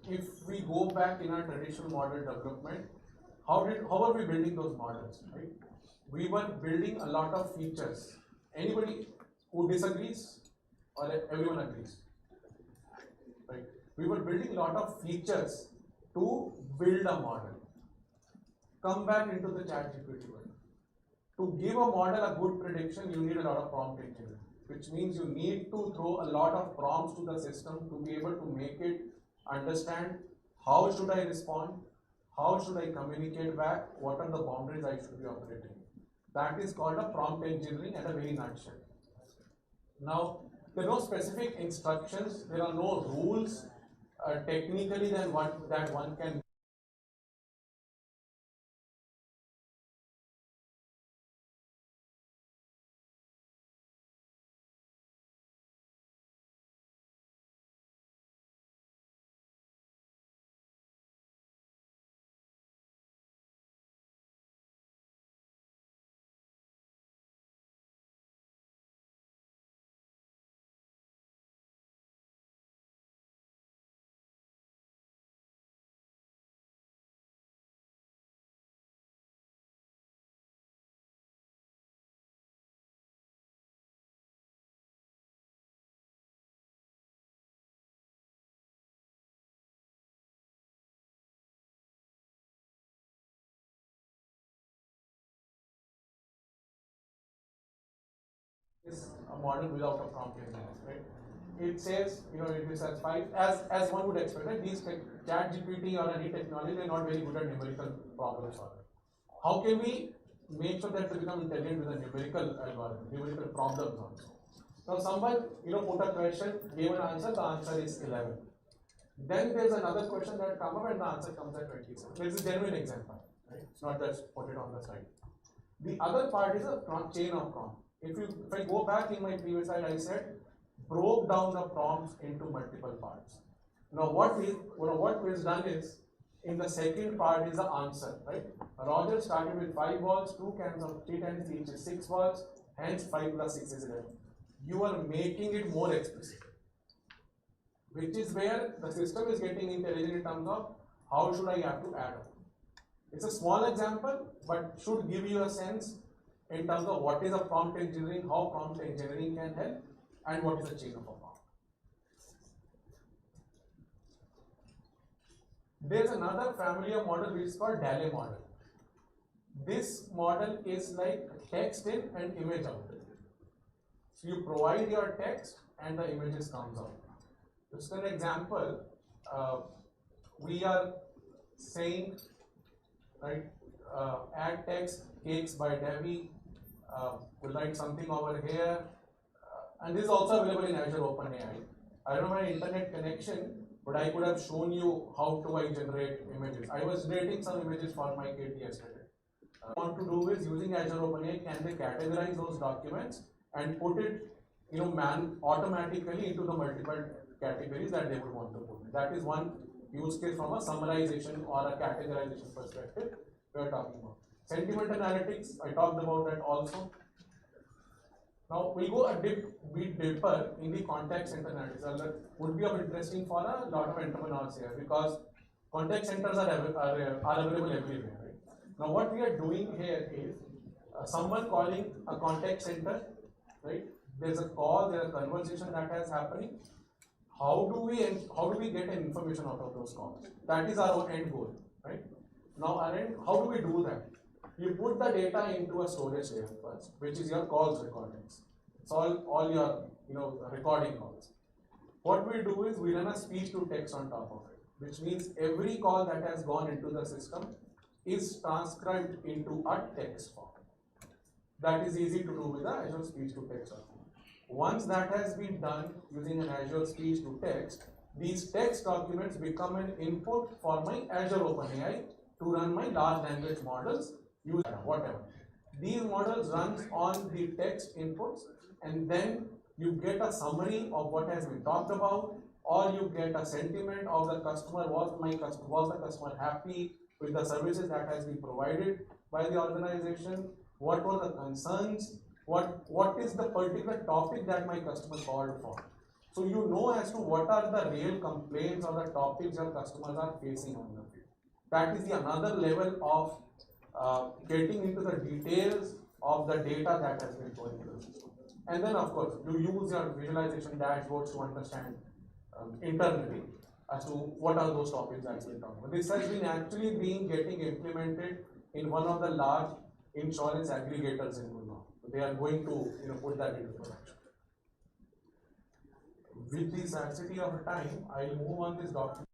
[SPEAKER 5] If we go back in our traditional model development, how are we building those models, right? We were building a lot of features. Anybody who disagrees, or everyone agrees, right? We were building a lot of features to build a model. Come back into the ChatGPT world. To give a model a good prediction, you need a lot of prompt engineering, which means you need to throw a lot of prompts to the system to be able to make it understand how should I respond, how should I communicate back, what are the boundaries I should be operating. That is called a prompt engineering at a very nutshell. Now, there are no specific instructions, there are no rules technically that one can. Is a model without a prompt engineering, right? it says, it says 5, as one would expect, right? These chat GPT or any technology, they're not very good at numerical problem solving. How can we make sure that they become intelligent with a numerical algorithm, numerical problems also? Now someone, put a question, gave an answer, the answer is 11. Then there's another question that comes up and the answer comes at 27. This is a genuine example, right? It's not just put it on the slide. The other part is a chain of prompt. If I go back in my previous slide, I said broke down the prompts into multiple parts. Now what is done is, in the second part is the answer, right? Roger started with 5 balls, 2 cans of 3 times each is 6 balls, hence 5 plus 6 is 11. You are making it more explicit, which is where the system is getting intelligent in terms of how should I have to add up. It's a small example, but should give you a sense in terms of what is a prompt engineering, how prompt engineering can help, and what is the chain of a prompt. There's another family of model which is called DALE model. This model is like text in and image out. So you provide your text and the images comes out. Just an example, we are saying, right, add text, cakes by Devi, we'll write something over here, and this is also available in Azure OpenAI. I don't have an internet connection, but I could have shown you how to generate images. I was generating some images for my kid yesterday. What I want to do is, using Azure OpenAI, can they categorize those documents and put it, automatically into the multiple categories that they would want to put. That is one use case from a summarization or a categorization perspective we are talking about. Sentiment analytics, I talked about that also. Now we'll go a bit deeper in the contact center analytics. That would be of interesting for a lot of entrepreneurs here, because contact centers are available everywhere. Right? Now what we are doing here is someone calling a contact center, right? There's a call, there's a conversation that is happening. How do we get information out of those calls? That is our end goal, right? Now how do we do that? You put the data into a storage layer first, which is your calls recordings. It's all your recording calls. What we do is we run a speech to text on top of it, which means every call that has gone into the system is transcribed into a text form. That is easy to do with the Azure speech to text. Once that has been done using an Azure speech to text, these text documents become an input for my Azure OpenAI to run my large language models, use whatever. These models runs on the text inputs, and then you get a summary of what has been talked about, or you get a sentiment of the customer. Was the customer happy with the services that has been provided by the organization? What were the concerns? What is the particular topic that my customer called for? So you know as to what are the real complaints or the topics your customers are facing on the field. That is the another level of getting into the details of the data that has been going into the system. And then of course you use your visualization dashboards to understand internally as to what are those topics that's been talked about. This has been actually getting implemented in one of the large insurance aggregators in Gurgaon. They are going to put that into production. With the scarcity of time, I'll move on this document.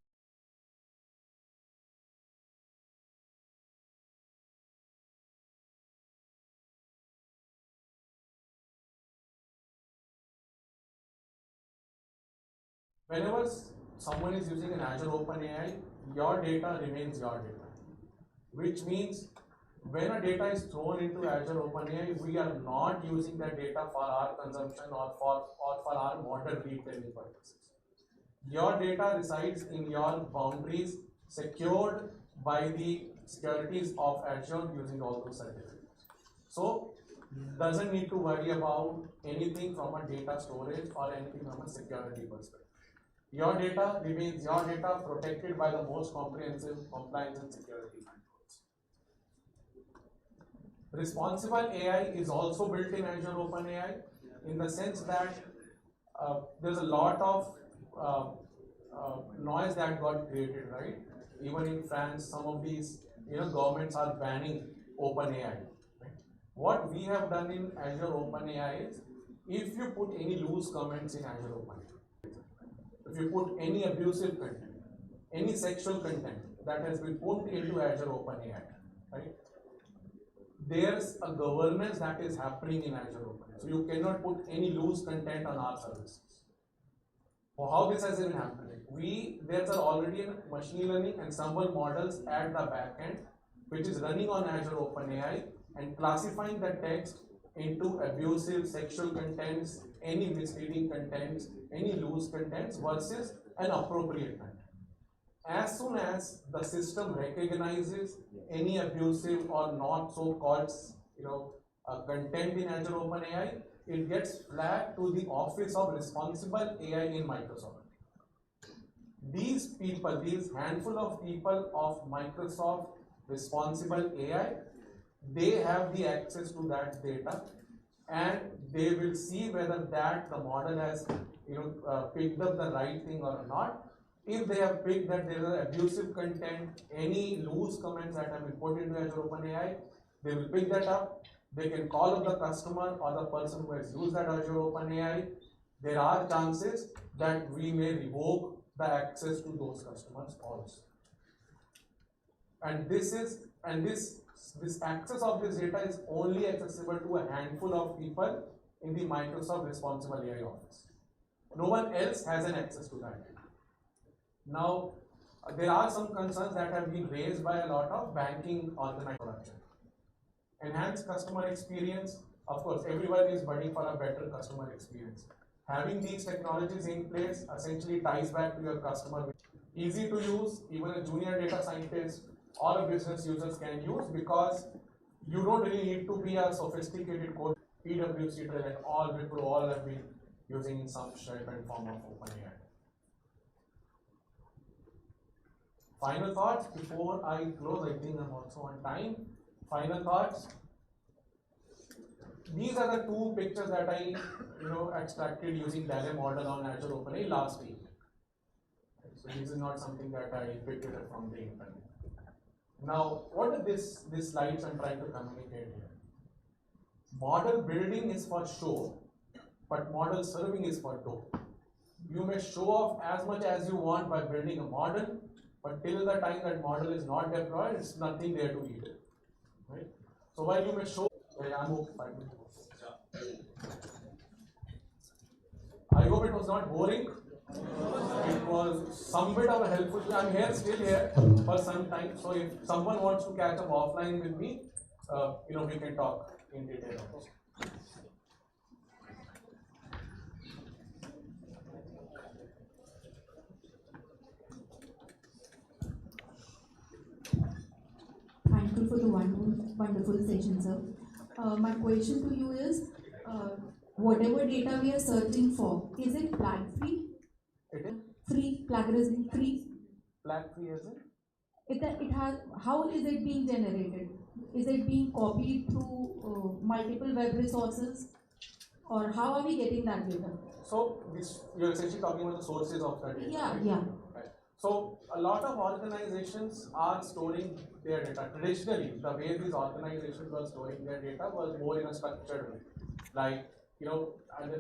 [SPEAKER 5] Whenever someone is using an Azure OpenAI, your data remains your data, which means when a data is thrown into Azure OpenAI, we are not using that data for our consumption or for our model retraining purposes. Your data resides in your boundaries, secured by the securities of Azure using all those certificates. So doesn't need to worry about anything from a data storage or anything from a security perspective. Your data remains your data, protected by the most comprehensive compliance and security controls. Responsible AI is also built in Azure OpenAI, in the sense that there's a lot of noise that got created, right? Even in France, some of these governments are banning OpenAI. Right? What we have done in Azure OpenAI is, if you put any loose comments in Azure OpenAI, if you put any abusive content, any sexual content that has been put into Azure OpenAI, right? There's a governance that is happening in Azure OpenAI. So you cannot put any loose content on our services. For how this has been happening, there's already a machine learning and ensemble models at the back end, which is running on Azure OpenAI and classifying the text into abusive sexual contents, any misleading contents, any loose contents versus an appropriate content. As soon as the system recognizes any abusive or not so-called, content in Azure OpenAI, it gets flagged to the Office of Responsible AI in Microsoft. These people, these handful of people of Microsoft Responsible AI, they have the access to that data, and they will see whether the model has picked up the right thing or not. If they have picked that there is abusive content, any loose comments that have been put into Azure OpenAI, they will pick that up. They can call up the customer or the person who has used that Azure OpenAI. There are chances that we may revoke the access to those customers also. And this access of this data is only accessible to a handful of people in the Microsoft Responsible AI office. No one else has an access to that data. Now, there are some concerns that have been raised by a lot of banking organizations. Enhanced customer experience, of course, everyone is bidding for a better customer experience. Having these technologies in place essentially ties back to your customer. Easy to use, even a junior data scientist or a business users can use, because you don't really need to be a sophisticated code. PwC, and all Wipro, all have been using in some shape and form of OpenAI. Final thoughts before I close. I think I'm also on time. Final thoughts. These are the two pictures that I extracted using DALE model on Azure OpenAI last week. So this is not something that I picked it up from the internet. Now, what are these slides I'm trying to communicate here? Model building is for show, but model serving is for do. You may show off as much as you want by building a model, but till the time that model is not deployed, it's nothing there to eat. Right? So while you may show, I'm okay, 5 minutes. I hope it was not boring. It was some bit of a helpful. I'm still here for some time. So if someone wants to catch up offline with me, we can talk in detail.
[SPEAKER 7] Thank you for the wonderful session, sir. My question to you is, whatever data we are searching for, is it flag free?
[SPEAKER 5] It is
[SPEAKER 7] Free, plagiarism free?
[SPEAKER 5] flag free, is it?
[SPEAKER 7] It has. How is it being generated? Is it being copied through multiple web resources, or how are we getting that data?
[SPEAKER 5] So you're essentially talking about the sources of that data.
[SPEAKER 7] Yeah,
[SPEAKER 5] right?
[SPEAKER 7] yeah.
[SPEAKER 5] Right. So a lot of organizations are storing their data. Traditionally, the way these organizations were storing their data was more in a structured way. Like,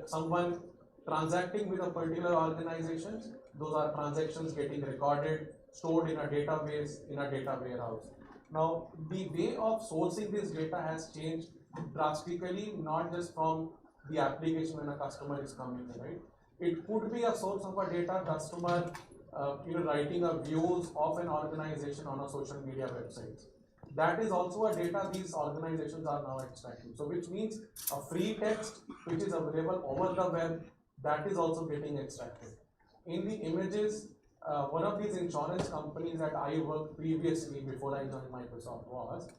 [SPEAKER 5] someone transacting with a particular organization, those are transactions getting recorded, stored in a database, in a data warehouse. Now, the way of sourcing this data has changed drastically, not just from the application when a customer is coming in, right? It could be a source of a data customer, writing a views of an organization on a social media website. That is also a data these organizations are now extracting. So which means a free text which is available over the web, that is also getting extracted. In the images, one of these insurance companies that I worked previously before I joined Microsoft was,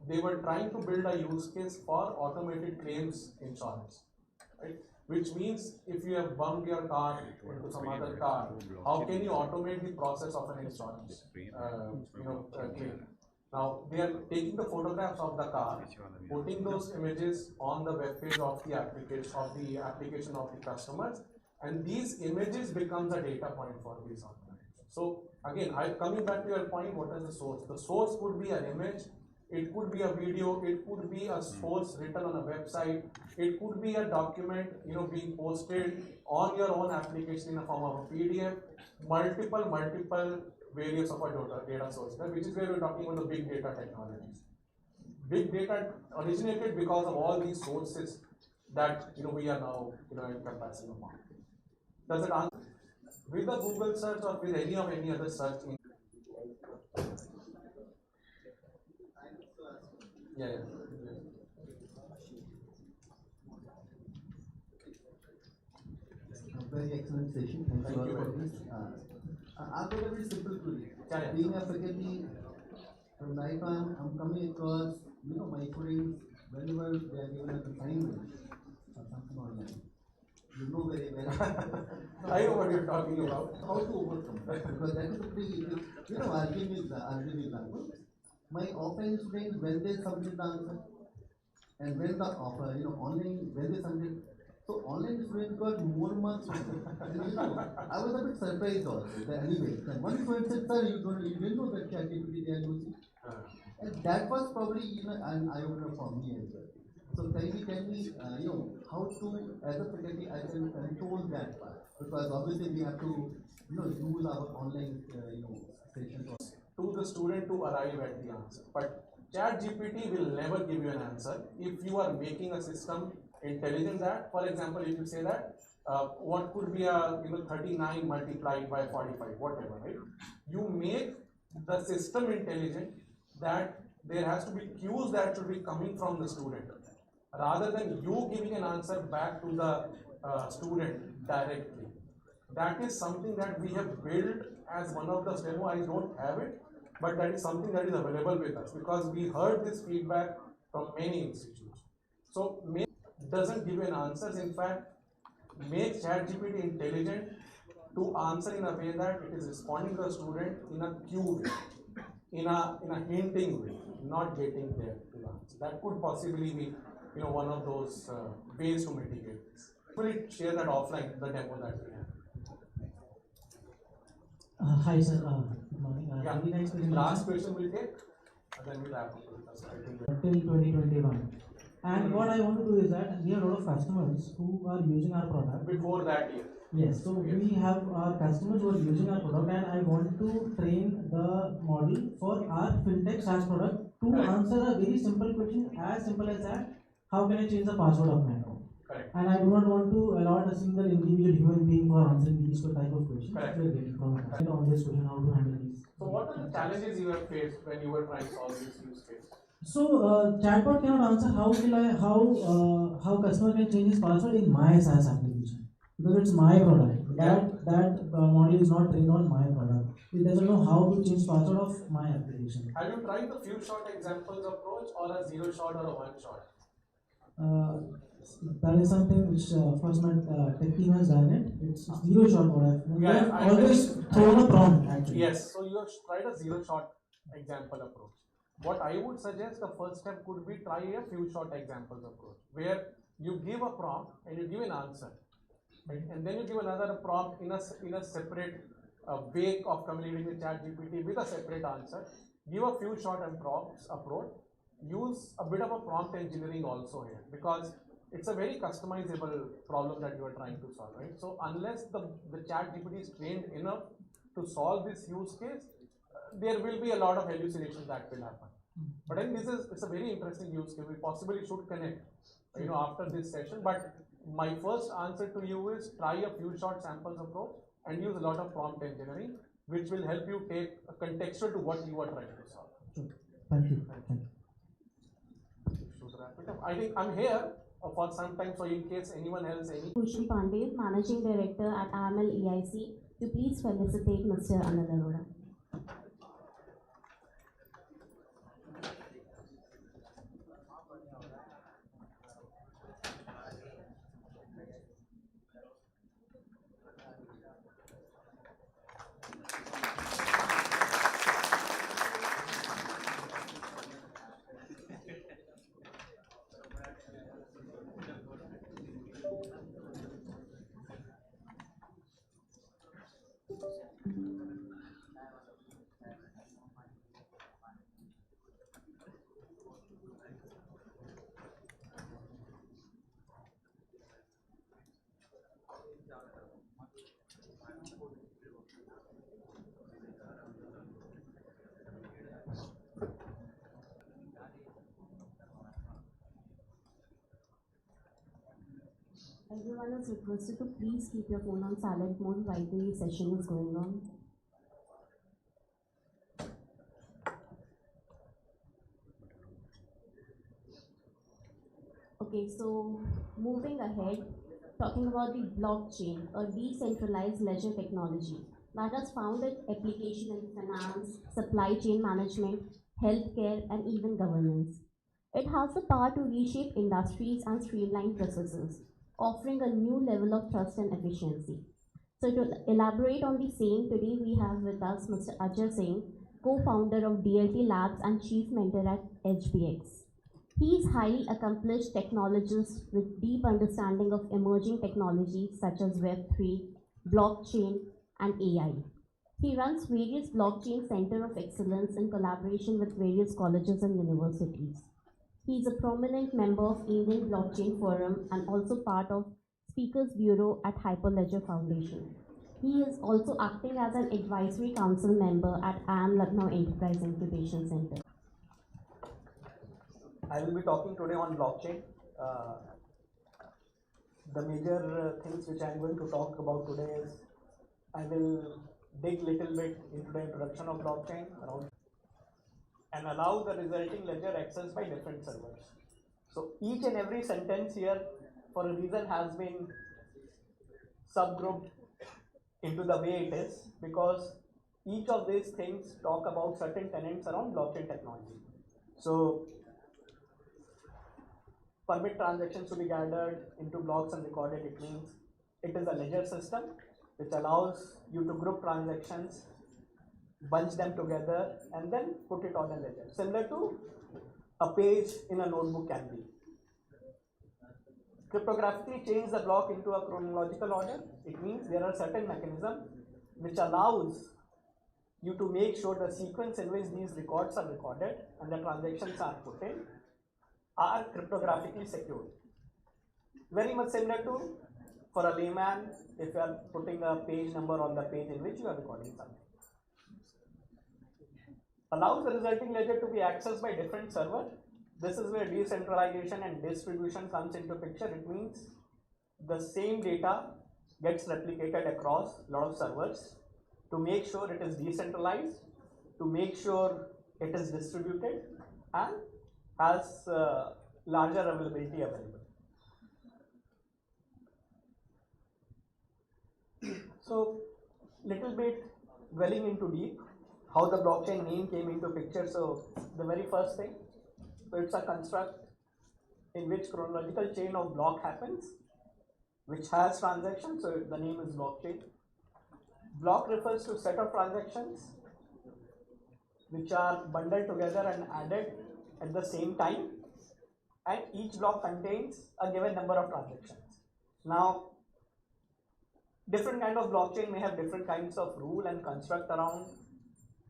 [SPEAKER 5] they were trying to build a use case for automated claims insurance, right? Which means if you have bumped your car into some other car, how can you automate the process of an insurance claim? Now they are taking the photographs of the car, putting those images on the web page of the application of the customers, and these images become the data point for these organizations. So again, coming back to your point, what is the source? The source would be an image It could be a video, it could be a source written on a website, it could be a document, being posted on your own application in a form of a PDF, multiple various of a data sources, which is where we're talking about the big data technologies. Big data originated because of all these sources that we are now encompassing upon. Does it answer? With the Google search or with any other search? Yeah.
[SPEAKER 3] Very excellent session. Thank you for this. I've got a very simple query.
[SPEAKER 5] Yeah.
[SPEAKER 3] Being a faculty, from right now I'm coming across, my students, whenever they are given an assignment or something online, you know very well.
[SPEAKER 5] I know what you're talking about.
[SPEAKER 3] How to overcome that? Because that is a pretty, arguing example. My offline students, when they submit the answer, and when the online, when they submit, so online students got more marks. And I was a bit surprised also. Anyway, then one student said, "Sir, you didn't know that ChatGPT they are using," and that was probably an eye opener for me as well. So can you tell me, how to, as a faculty, I can control that part, because obviously we have to, use our online, sessions.
[SPEAKER 5] To the student to arrive at the answer. But ChatGPT will never give you an answer if you are making a system intelligent. That, for example, if you say that what could be a 39 multiplied by 45, whatever, right? You make the system intelligent that there has to be cues that should be coming from the student, rather than you giving an answer back to the student directly. That is something that we have built as one of the demo. I don't have it, but that is something that is available with us because we heard this feedback from many institutes. So make doesn't give you an answers. In fact, make ChatGPT intelligent to answer in a way that it is responding to the student in a cue way, in a hinting way, not getting there to the answer. That could possibly be one of those ways to mitigate this. Will it share that offline, the demo that we have?
[SPEAKER 8] Hi sir, good morning.
[SPEAKER 5] Yeah.
[SPEAKER 8] Very nice presentation.
[SPEAKER 5] Last question we'll take, and then we'll wrap up.
[SPEAKER 8] Till 2021. And what I want to do is that we have a lot of customers who are using our product.
[SPEAKER 5] Before that year.
[SPEAKER 8] Yes, so we have our customers who are using our product, and I want to train the model for our fintech SaaS product to answer a very simple question, as simple as that: how can I change the password of my account?
[SPEAKER 5] Correct.
[SPEAKER 8] And I do not want to allow a single individual human being for answering these type of questions.
[SPEAKER 5] Correct.
[SPEAKER 8] We are getting from a customer on this question, how to handle these.
[SPEAKER 5] So what are the challenges you have faced when you were trying to solve this use case?
[SPEAKER 8] So chatbot cannot answer how customer can change his password in my SaaS application, because it's my product. That model is not trained on my product. It doesn't know how to change password of my application.
[SPEAKER 5] Have you tried the few shot examples approach or a zero shot or a one shot?
[SPEAKER 8] That is something which of course my tech team has done it. It's zero shot what we have always thrown a prompt actually.
[SPEAKER 5] Yes, so you have tried a zero shot example approach. What I would suggest, the first step could be try a few shot examples approach, where you give a prompt and you give an answer, right? And then you give another prompt in a separate way of communicating with ChatGPT with a separate answer. Give a few shot and prompts approach. Use a bit of a prompt engineering also here, because it's a very customizable problem that you are trying to solve, right? So unless the ChatGPT is trained enough to solve this use case, there will be a lot of hallucinations that will happen. But I think it's a very interesting use case. We possibly should connect, after this session. But my first answer to you is try a few short samples approach and use a lot of prompt engineering, which will help you take a contextual to what you are trying to solve.
[SPEAKER 8] Thank you.
[SPEAKER 5] I think I'm here for some time, so in case anyone else
[SPEAKER 1] Kushal Pandey, Managing Director at AML EIC, to please felicitate Mr. Anand Arora. Everyone is requested to please keep your phone on silent mode while the session is going on. Okay, so moving ahead, talking about the blockchain, a decentralized ledger technology that has found its application in finance, supply chain management, healthcare, and even governance. It has the power to reshape industries and streamline processes, offering a new level of trust and efficiency. So, to elaborate on the same, today we have with us Mr. Ajay Singh, co founder of DLT Labs and chief mentor at HBX. He is highly accomplished technologist with deep understanding of emerging technologies such as Web3, blockchain, and AI. He runs various blockchain center of excellence in collaboration with various colleges and universities. He is a prominent member of Indian Blockchain Forum and also part of Speakers Bureau at Hyperledger Foundation. He is also acting as an advisory council member at IIM Lucknow Enterprise Incubation Center.
[SPEAKER 9] I will be talking today on blockchain. The major things which I am going to talk about today is I will dig little bit into the introduction of blockchain around and allow the resulting ledger access by different servers. So each and every sentence here for a reason has been subgrouped into the way it is because each of these things talk about certain tenets around blockchain technology. So permit transactions to be gathered into blocks and recorded. It means it is a ledger system which allows you to group transactions, bunch them together, and then put it on a ledger. Similar to a page in a notebook can be. Cryptographically change the block into a chronological order. It means there are certain mechanisms which allows you to make sure the sequence in which these records are recorded and the transactions are put in are cryptographically secured. Very much similar to, for a layman, if you are putting a page number on the page in which you are recording something. Allows the resulting ledger to be accessed by different servers. This is where decentralization and distribution comes into picture. It means the same data gets replicated across a lot of servers to make sure it is decentralized, to make sure it is distributed and has larger availability available. So, little bit dwelling into deep, how the blockchain name came into picture. So, the very first thing, so it's a construct in which chronological chain of block happens, which has transactions. So, the name is blockchain. Block refers to set of transactions which are bundled together and added at the same time, and each block contains a given number of transactions. Now, different kind of blockchain may have different kinds of rule and construct around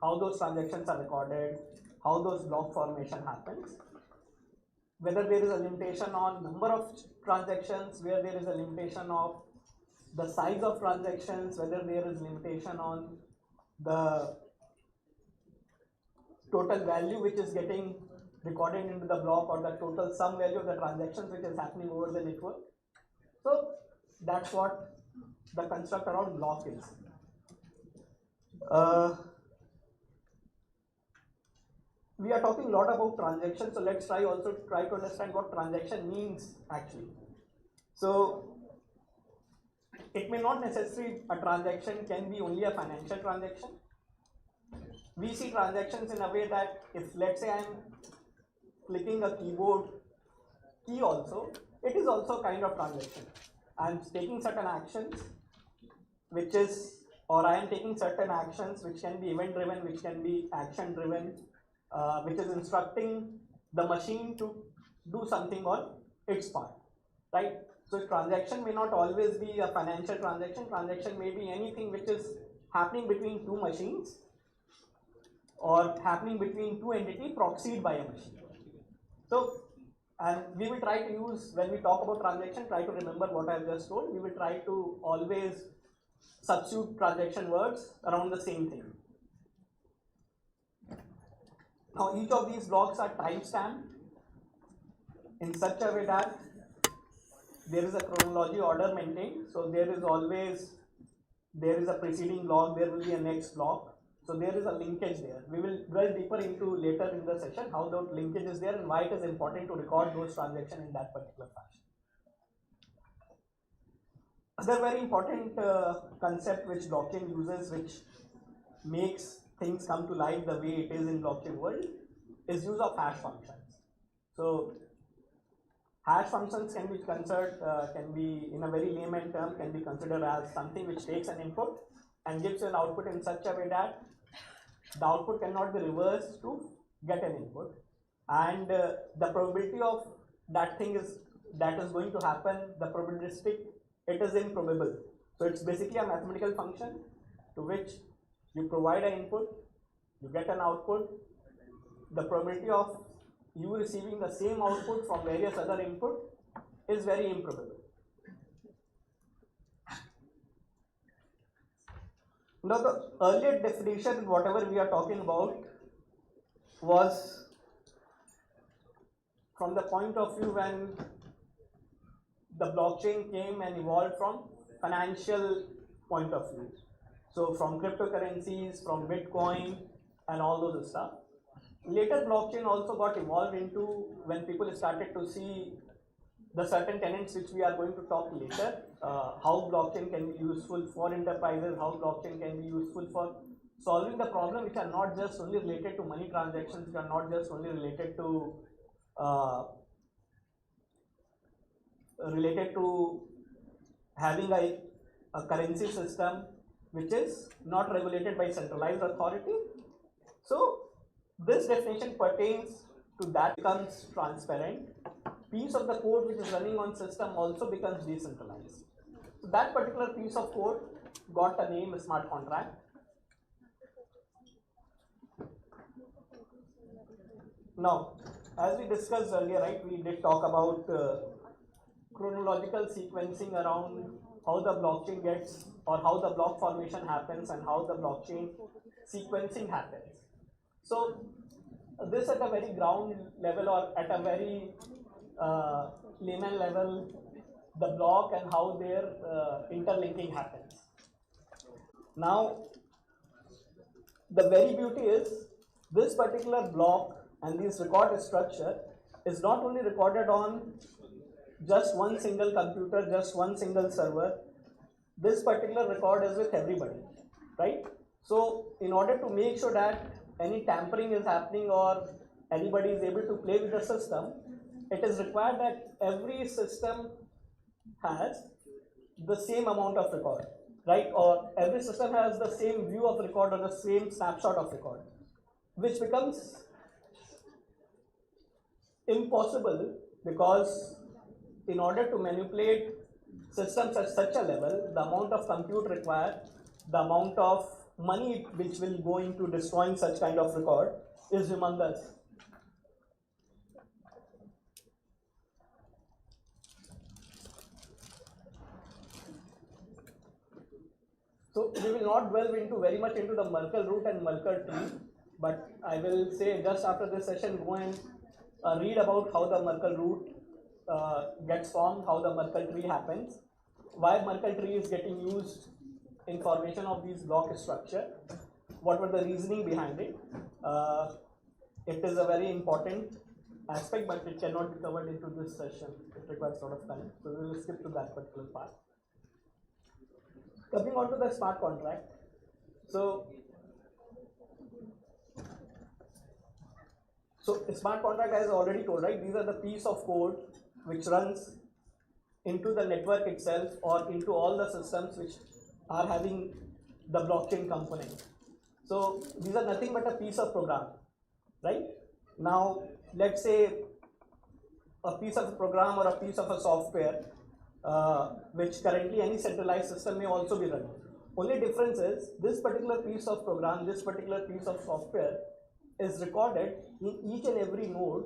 [SPEAKER 9] how those transactions are recorded, how those block formation happens, whether there is a limitation on number of transactions, where there is a limitation of the size of transactions, whether there is limitation on the total value which is getting recorded into the block or the total sum value of the transactions which is happening over the network. So that's what the construct around block is. We are talking a lot about transactions, so let's try to understand what transaction means actually. So it may not necessarily a transaction can be only a financial transaction. We see transactions in a way that if let's say I am clicking a keyboard key also, it is also a kind of transaction. I am taking certain actions which is, or I am taking certain actions which can be event driven, which can be action driven, which is instructing the machine to do something on its part, right? So transaction may not always be a financial transaction. Transaction may be anything which is happening between two machines or happening between two entities proxied by a machine. So, and we will try to use, when we talk about transaction, try to remember what I have just told. We will try to always substitute transaction words around the same thing. Now each of these blocks are timestamped in such a way that there is a chronology order maintained. So there is a preceding block, there will be a next block. So there is a linkage there. We will delve deeper into later in the session how that linkage is there and why it is important to record those transactions in that particular fashion. Other very important concept which blockchain uses, which makes things come to life the way it is in blockchain world, is use of hash functions. So hash functions can be considered, can be in a very layman term, can be considered as something which takes an input and gives an output in such a way that the output cannot be reversed to get an input, and the probability of that thing is going to happen, the probabilistic, it is improbable. So it's basically a mathematical function to which you provide an input, you get an output. The probability of you receiving the same output from various other input is very improbable. Now the earlier definition, whatever we are talking about, was from the point of view when the blockchain came and evolved from financial point of view. So from cryptocurrencies, from Bitcoin and all those stuff. Later blockchain also got evolved into when people started to see the certain tenets which we are going to talk later, how blockchain can be useful for enterprises, how blockchain can be useful for solving the problem which are not just only related to money transactions, which are not just only related to having a currency system which is not regulated by centralized authority. So this definition pertains to that, becomes transparent. Piece of the code which is running on system also becomes decentralized. So that particular piece of code got a name, smart contract. Now, as we discussed earlier, right, we did talk about chronological sequencing around how the blockchain gets, or how the block formation happens and how the blockchain sequencing happens. So this at a very ground level, or at a very layman level, the block and how their interlinking happens. Now the very beauty is this particular block and this record structure is not only recorded on just one single computer, just one single server. This particular record is with everybody, right? So in order to make sure that any tampering is happening or anybody is able to play with the system, it is required that every system has the same amount of record, right? Or every system has the same view of record or the same snapshot of record, which becomes impossible because in order to manipulate systems at such a level, the amount of compute required, the amount of money which will go into destroying such kind of record is humongous. So we will not delve into very much into the Merkle root and Merkle tree, but I will say just after this session, go and read about how the Merkle root gets formed, how the Merkle tree happens, why Merkle tree is getting used in formation of these block structure, what were the reasoning behind it. It is a very important aspect, but it cannot be covered into this session. It requires a lot of time, so we will skip to that particular part. Coming on to the smart contract. So a smart contract, as I already told, right, these are the piece of code which runs into the network itself or into all the systems which are having the blockchain component. So these are nothing but a piece of program, right? Now let's say a piece of a program or a piece of a software which currently any centralized system may also be running. Only difference is this particular piece of program, this particular piece of software is recorded in each and every node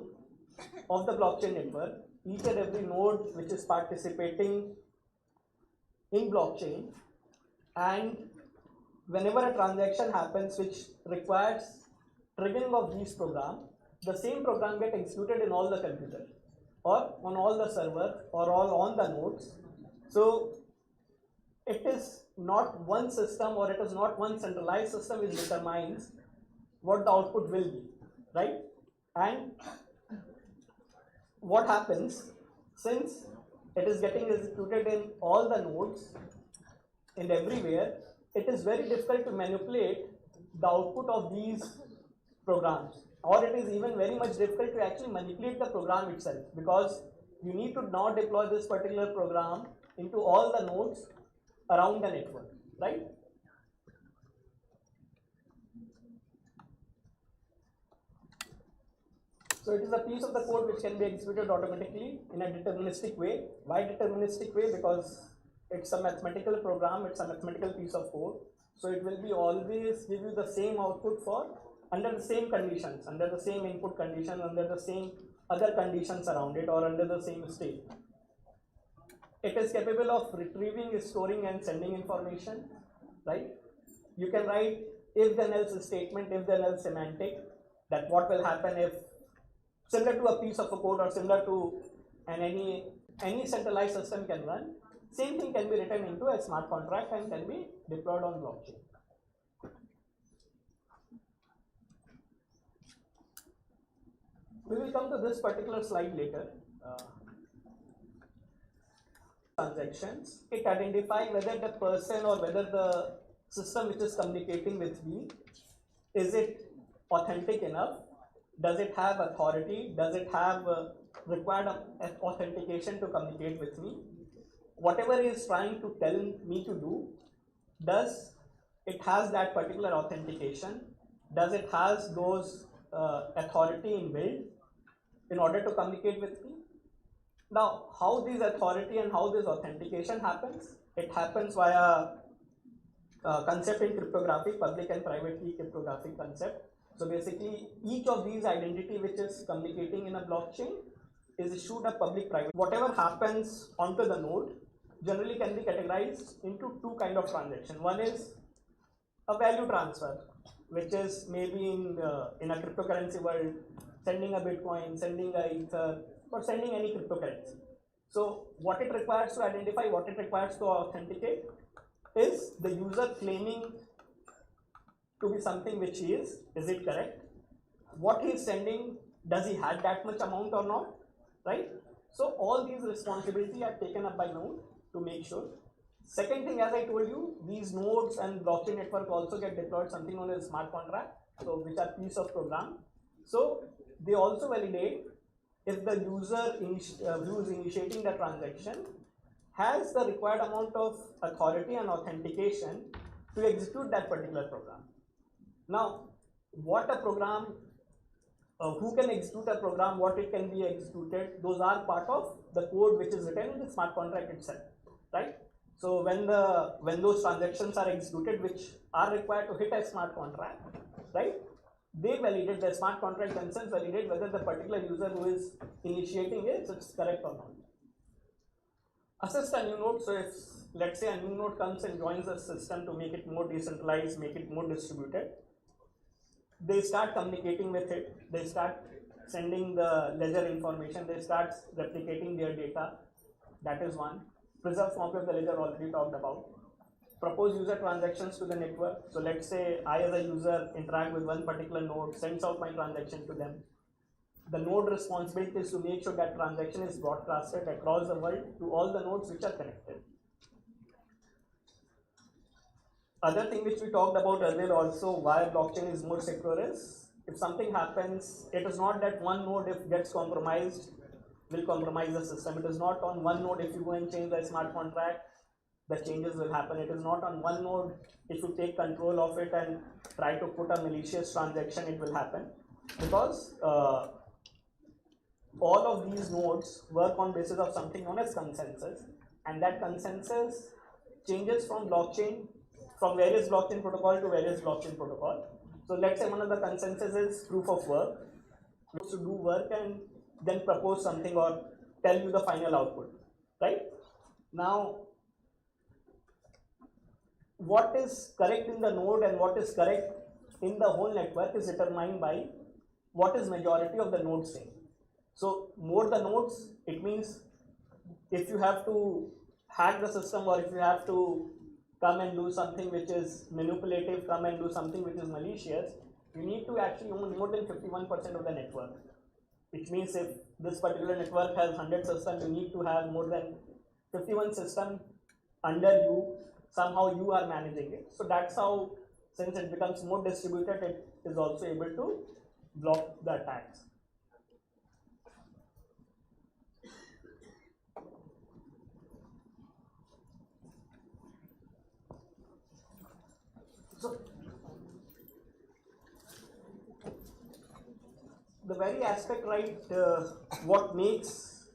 [SPEAKER 9] of the blockchain network, each and every node which is participating in blockchain, and whenever a transaction happens which requires triggering of these program, the same program gets executed in all the computers. or on all the server or all on the nodes. So it is not one system or it is not one centralized system which determines what the output will be, right? And what happens, since it is getting executed in all the nodes and everywhere, it is very difficult to manipulate the output of these programs, or it is even very much difficult to actually manipulate the program itself, because you need to now deploy this particular program into all the nodes around the network, right? So it is a piece of the code which can be executed automatically in a deterministic way. Why deterministic way? Because it's a mathematical program, it's a mathematical piece of code. So it will be always give you the same output for under the same conditions, under the same input condition, under the same other conditions around it, or under the same state. It is capable of retrieving, storing and sending information, right? You can write if then else statement, if then else semantic, that what will happen if, similar to a piece of a code or similar to any centralized system can run. Same thing can be written into a smart contract and can be deployed on blockchain. We will come to this particular slide later. Transactions, it identifies whether the person or whether the system which is communicating with me, is it authentic enough? Does it have authority? Does it have required authentication to communicate with me? Whatever it is trying to tell me to do, does it has that particular authentication? Does it has those authority inbuilt in order to communicate with me? Now, how this authority and how this authentication happens? It happens via concept in cryptography, public and private key cryptographic concept. So basically, each of these identity which is communicating in a blockchain is issued a public-private. Whatever happens onto the node generally can be categorized into two kind of transaction. One is a value transfer, which is maybe in a cryptocurrency world, sending a Bitcoin, sending a Ether, or sending any cryptocurrency. So what it requires to identify, what it requires to authenticate is the user claiming to be something which he is it correct? What he is sending, does he have that much amount or not, right? So all these responsibilities are taken up by node to make sure. Second thing, as I told you, these nodes and blockchain network also get deployed something known as smart contract, so which are piece of program. So they also validate if the user who is initiating the transaction has the required amount of authority and authentication to execute that particular program. Now, what a program, who can execute a program, what it can be executed, those are part of the code which is written in the smart contract itself, right? So when those transactions are executed, which are required to hit a smart contract, right? They validate, the smart contract themselves validate whether the particular user who is initiating it's correct or not. Assist a new node. So if let's say a new node comes and joins the system to make it more decentralized, make it more distributed, they start communicating with it, they start sending the ledger information, they start replicating their data. That is one. Preserve copy of the ledger already talked about. Propose user transactions to the network. So let's say I as a user interact with one particular node, sends out my transaction to them. The node responsibility is to make sure that transaction is broadcasted across the world to all the nodes which are connected. Other thing which we talked about earlier also, why blockchain is more secure is, if something happens, it is not that one node if gets compromised will compromise the system. It is not on one node if you go and change the smart contract, the changes will happen. It is not on one node if you take control of it and try to put a malicious transaction, it will happen. Because all of these nodes work on basis of something known as consensus, and that consensus changes from blockchain, from various blockchain protocol to various blockchain protocol. So let's say one of the consensus is proof of work, to do work and then propose something or tell you the final output, right? Now, what is correct in the node and what is correct in the whole network is determined by what is majority of the nodes saying. So more the nodes, it means if you have to hack the system, or if you have to come and do something which is manipulative, come and do something which is malicious, you need to actually own more than 51% of the network. Which means if this particular network has 100 systems, you need to have more than 51 systems under you. Somehow you are managing it. So that's how, since it becomes more distributed, it is also able to block the attacks. So the very aspect, right, what makes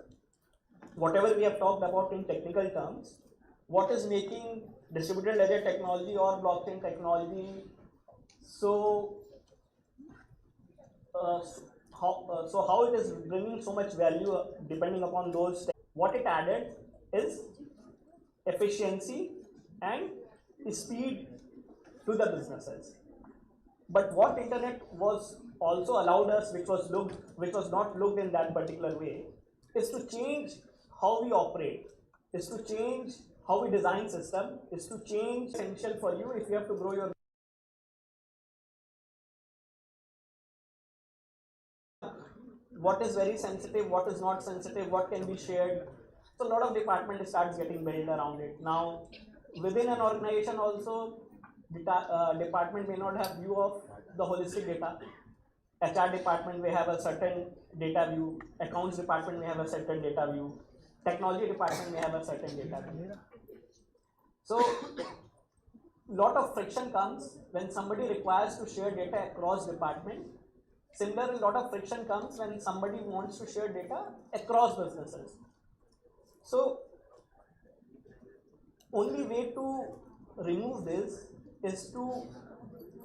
[SPEAKER 9] whatever we have talked about in technical terms, what is making distributed ledger technology or blockchain technology so how it is bringing so much value depending upon those. What it added is efficiency and speed to the businesses. But what internet was also allowed us, which was not looked in that particular way, is to change how we operate, is to change how we design system, is to change essential for you if you have to grow your. What is very sensitive, what is not sensitive, what can be shared. So a lot of department starts getting built around it. Now within an organization also, department may not have view of the holistic data. HR department may have a certain data view, accounts department may have a certain data view, technology department may have a certain data view. So lot of friction comes when somebody requires to share data across department. Similarly, a lot of friction comes when somebody wants to share data across businesses. So only way to remove this is to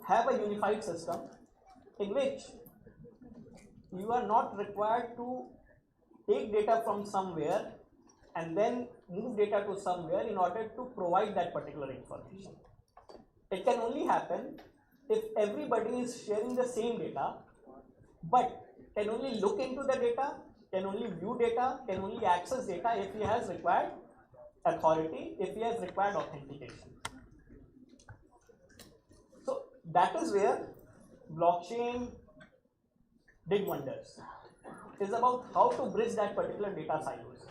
[SPEAKER 9] have a unified system in which you are not required to take data from somewhere and then move data to somewhere in order to provide that particular information. It can only happen if everybody is sharing the same data, but can only look into the data, can only view data, can only access data if he has required authority, if he has required authentication. So that is where blockchain did wonders. It is about how to bridge that particular data silos.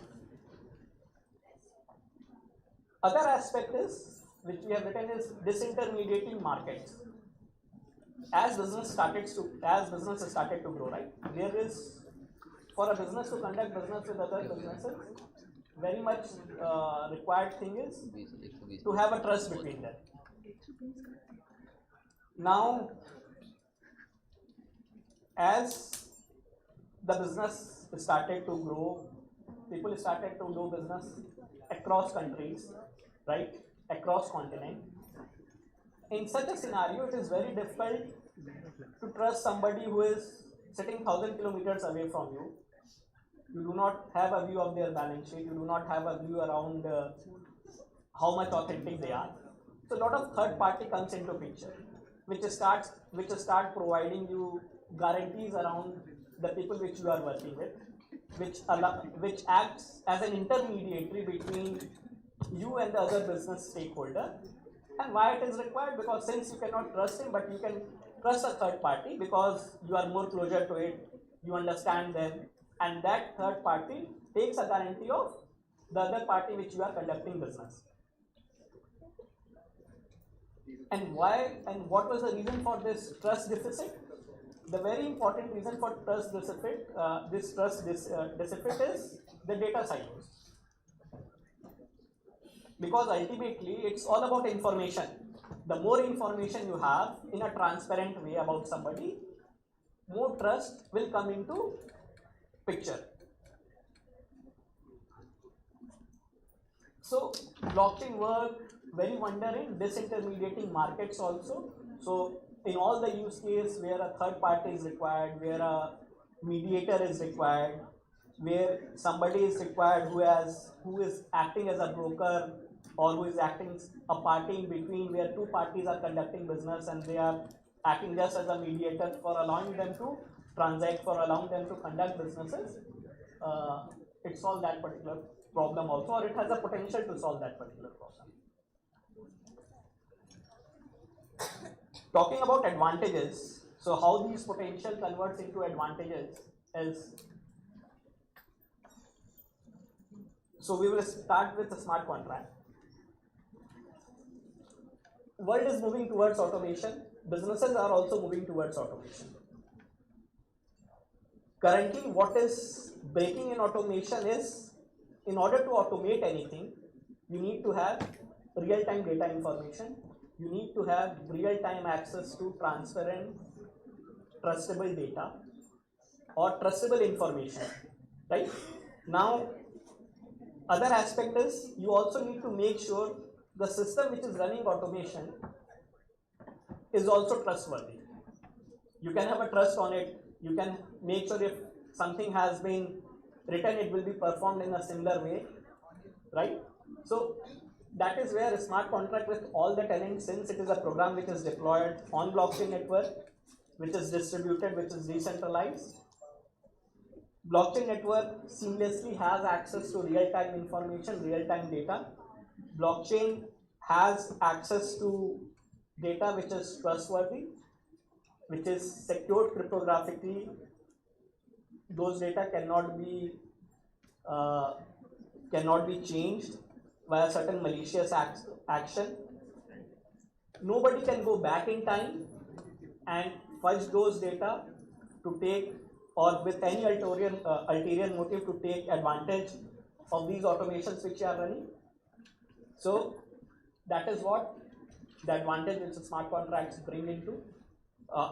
[SPEAKER 9] Other aspect is, which we have written, is disintermediating markets. As businesses started to grow, right? There is, for a business to conduct business with other businesses, very much required thing is to have a trust between them. Now, as the business started to grow, people started to do business across countries, right? Across continent. In such a scenario, it is very difficult to trust somebody who is sitting 1,000 kilometers away from you. You do not have a view of their balance sheet. You do not have a view around how much authentic they are. So a lot of third party comes into picture, which start providing you guarantees around the people which you are working with, which acts as an intermediary between you and the other business stakeholder. And why it is required? Because since you cannot trust him, but you can trust a third party because you are more closer to it, you understand them, and that third party takes a guarantee of the other party which you are conducting business. And why and what was the reason for this trust deficit? The very important reason for trust deficit, deficit is the data silos. Because ultimately it's all about information. The more information you have in a transparent way about somebody, more trust will come into picture. So blockchain work very wonder in disintermediating markets also. So in all the use case where a third party is required, where a mediator is required, where somebody is required who is acting as a broker, or who is acting a party in between, where two parties are conducting business and they are acting just as a mediator for allowing them to transact, for allowing them to conduct businesses, it solves that particular problem also, or it has a potential to solve that particular problem. Talking about advantages, so how these potential converts into advantages is, so we will start with a smart contract. World is moving towards automation. Businesses are also moving towards automation. Currently, what is breaking in automation is, in order to automate anything, you need to have real-time data information. You need to have real-time access to transparent, trustable data or trustable information, right? Now, other aspect is, you also need to make sure the system which is running automation is also trustworthy. You can have a trust on it. You can make sure if something has been written, it will be performed in a similar way, right? So that is where a smart contract with all the tenants, since it is a program which is deployed on blockchain network, which is distributed, which is decentralized, blockchain network seamlessly has access to real-time information, real-time data. Blockchain has access to data which is trustworthy, which is secured cryptographically. Those data cannot be changed via certain malicious action. Nobody can go back in time and fudge those data to take, or with any ulterior motive to take advantage of these automations which are running. So that is what the advantage which the smart contracts bring into.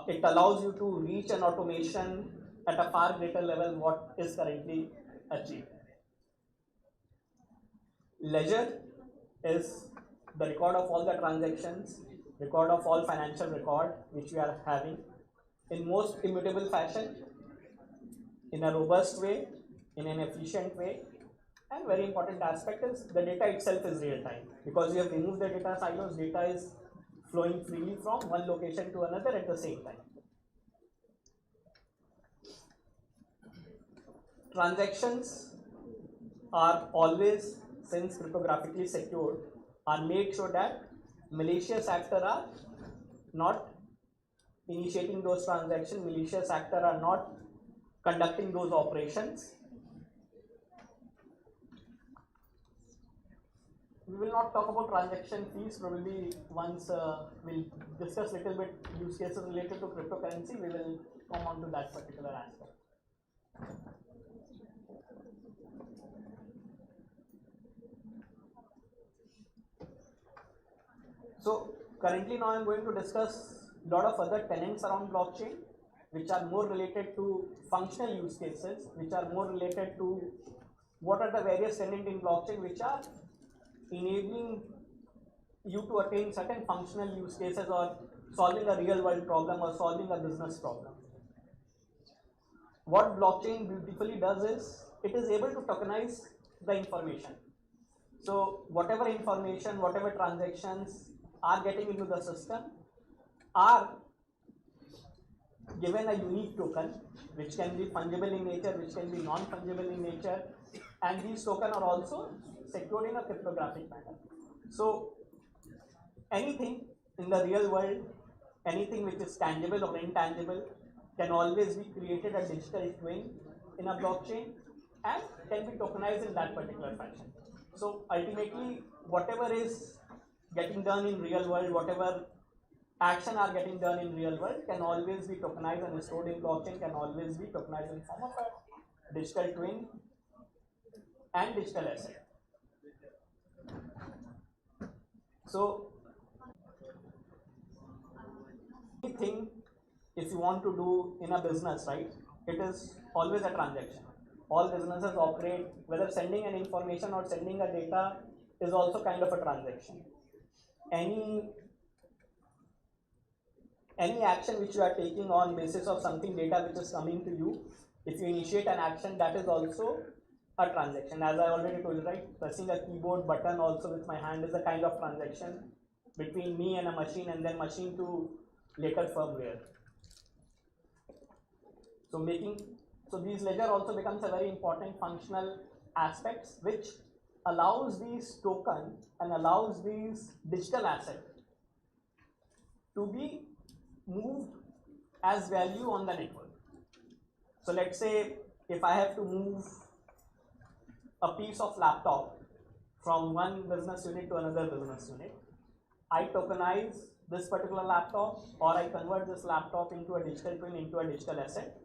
[SPEAKER 9] It allows you to reach an automation at a far greater level what is currently achieved. Ledger is the record of all the transactions, record of all financial record which we are having in most immutable fashion, in a robust way, in an efficient way, and very important aspect is the data itself is real time, because you have removed the data silos. Data is flowing freely from one location to another at the same time. Transactions are always, since cryptographically secured, are made sure that malicious actors are not initiating those transactions, malicious actors are not conducting those operations. We will not talk about transaction fees. Probably once we'll discuss little bit use cases related to cryptocurrency, we will come on to that particular aspect. So currently now I'm going to discuss a lot of other tenets around blockchain, which are more related to functional use cases, which are more related to what are the various tenets in blockchain which are enabling you to attain certain functional use cases or solving a real world problem or solving a business problem. What blockchain beautifully does is, it is able to tokenize the information. So whatever information, whatever transactions are getting into the system are given a unique token, which can be fungible in nature, which can be non-fungible in nature, and these tokens are also secured in a cryptographic manner. So anything in the real world, anything which is tangible or intangible, can always be created a digital twin in a blockchain and can be tokenized in that particular fashion. So ultimately, whatever is getting done in real world, whatever action are getting done in real world can always be tokenized and stored in blockchain, can always be tokenized in form of a digital twin and digital asset. So anything if you want to do in a business, right, it is always a transaction. All businesses operate, whether sending an information or sending a data is also kind of a transaction. Any action which you are taking on basis of something data which is coming to you, if you initiate an action, that is also a transaction. As I already told you, right, pressing a keyboard button also with my hand is a kind of transaction between me and a machine, and then machine to later firmware. So these ledger also becomes a very important functional aspects which allows these token and allows these digital asset to be moved as value on the network. So let's say if I have to move a piece of laptop from one business unit to another business unit, I tokenize this particular laptop, or I convert this laptop into a digital twin, into a digital asset,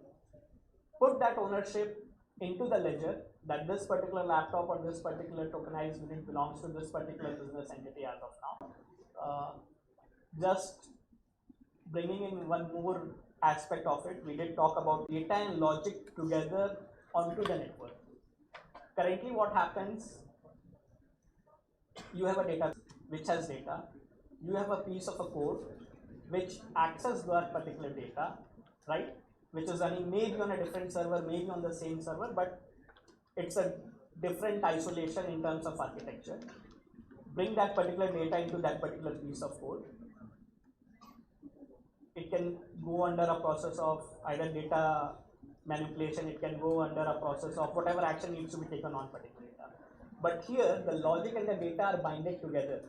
[SPEAKER 9] put that ownership into the ledger that this particular laptop or this particular tokenized unit belongs to this particular business entity as of now. Just bringing in one more aspect of it, we did talk about data and logic together onto the network. Currently what happens, you have a data which has data, you have a piece of a code which accesses that particular data, right, which is running maybe on a different server, maybe on the same server, but it's a different isolation in terms of architecture. Bring that particular data into that particular piece of code. It can go under a process of either data manipulation, it can go under a process of whatever action needs to be taken on particular data. But here, the logic and the data are binded together.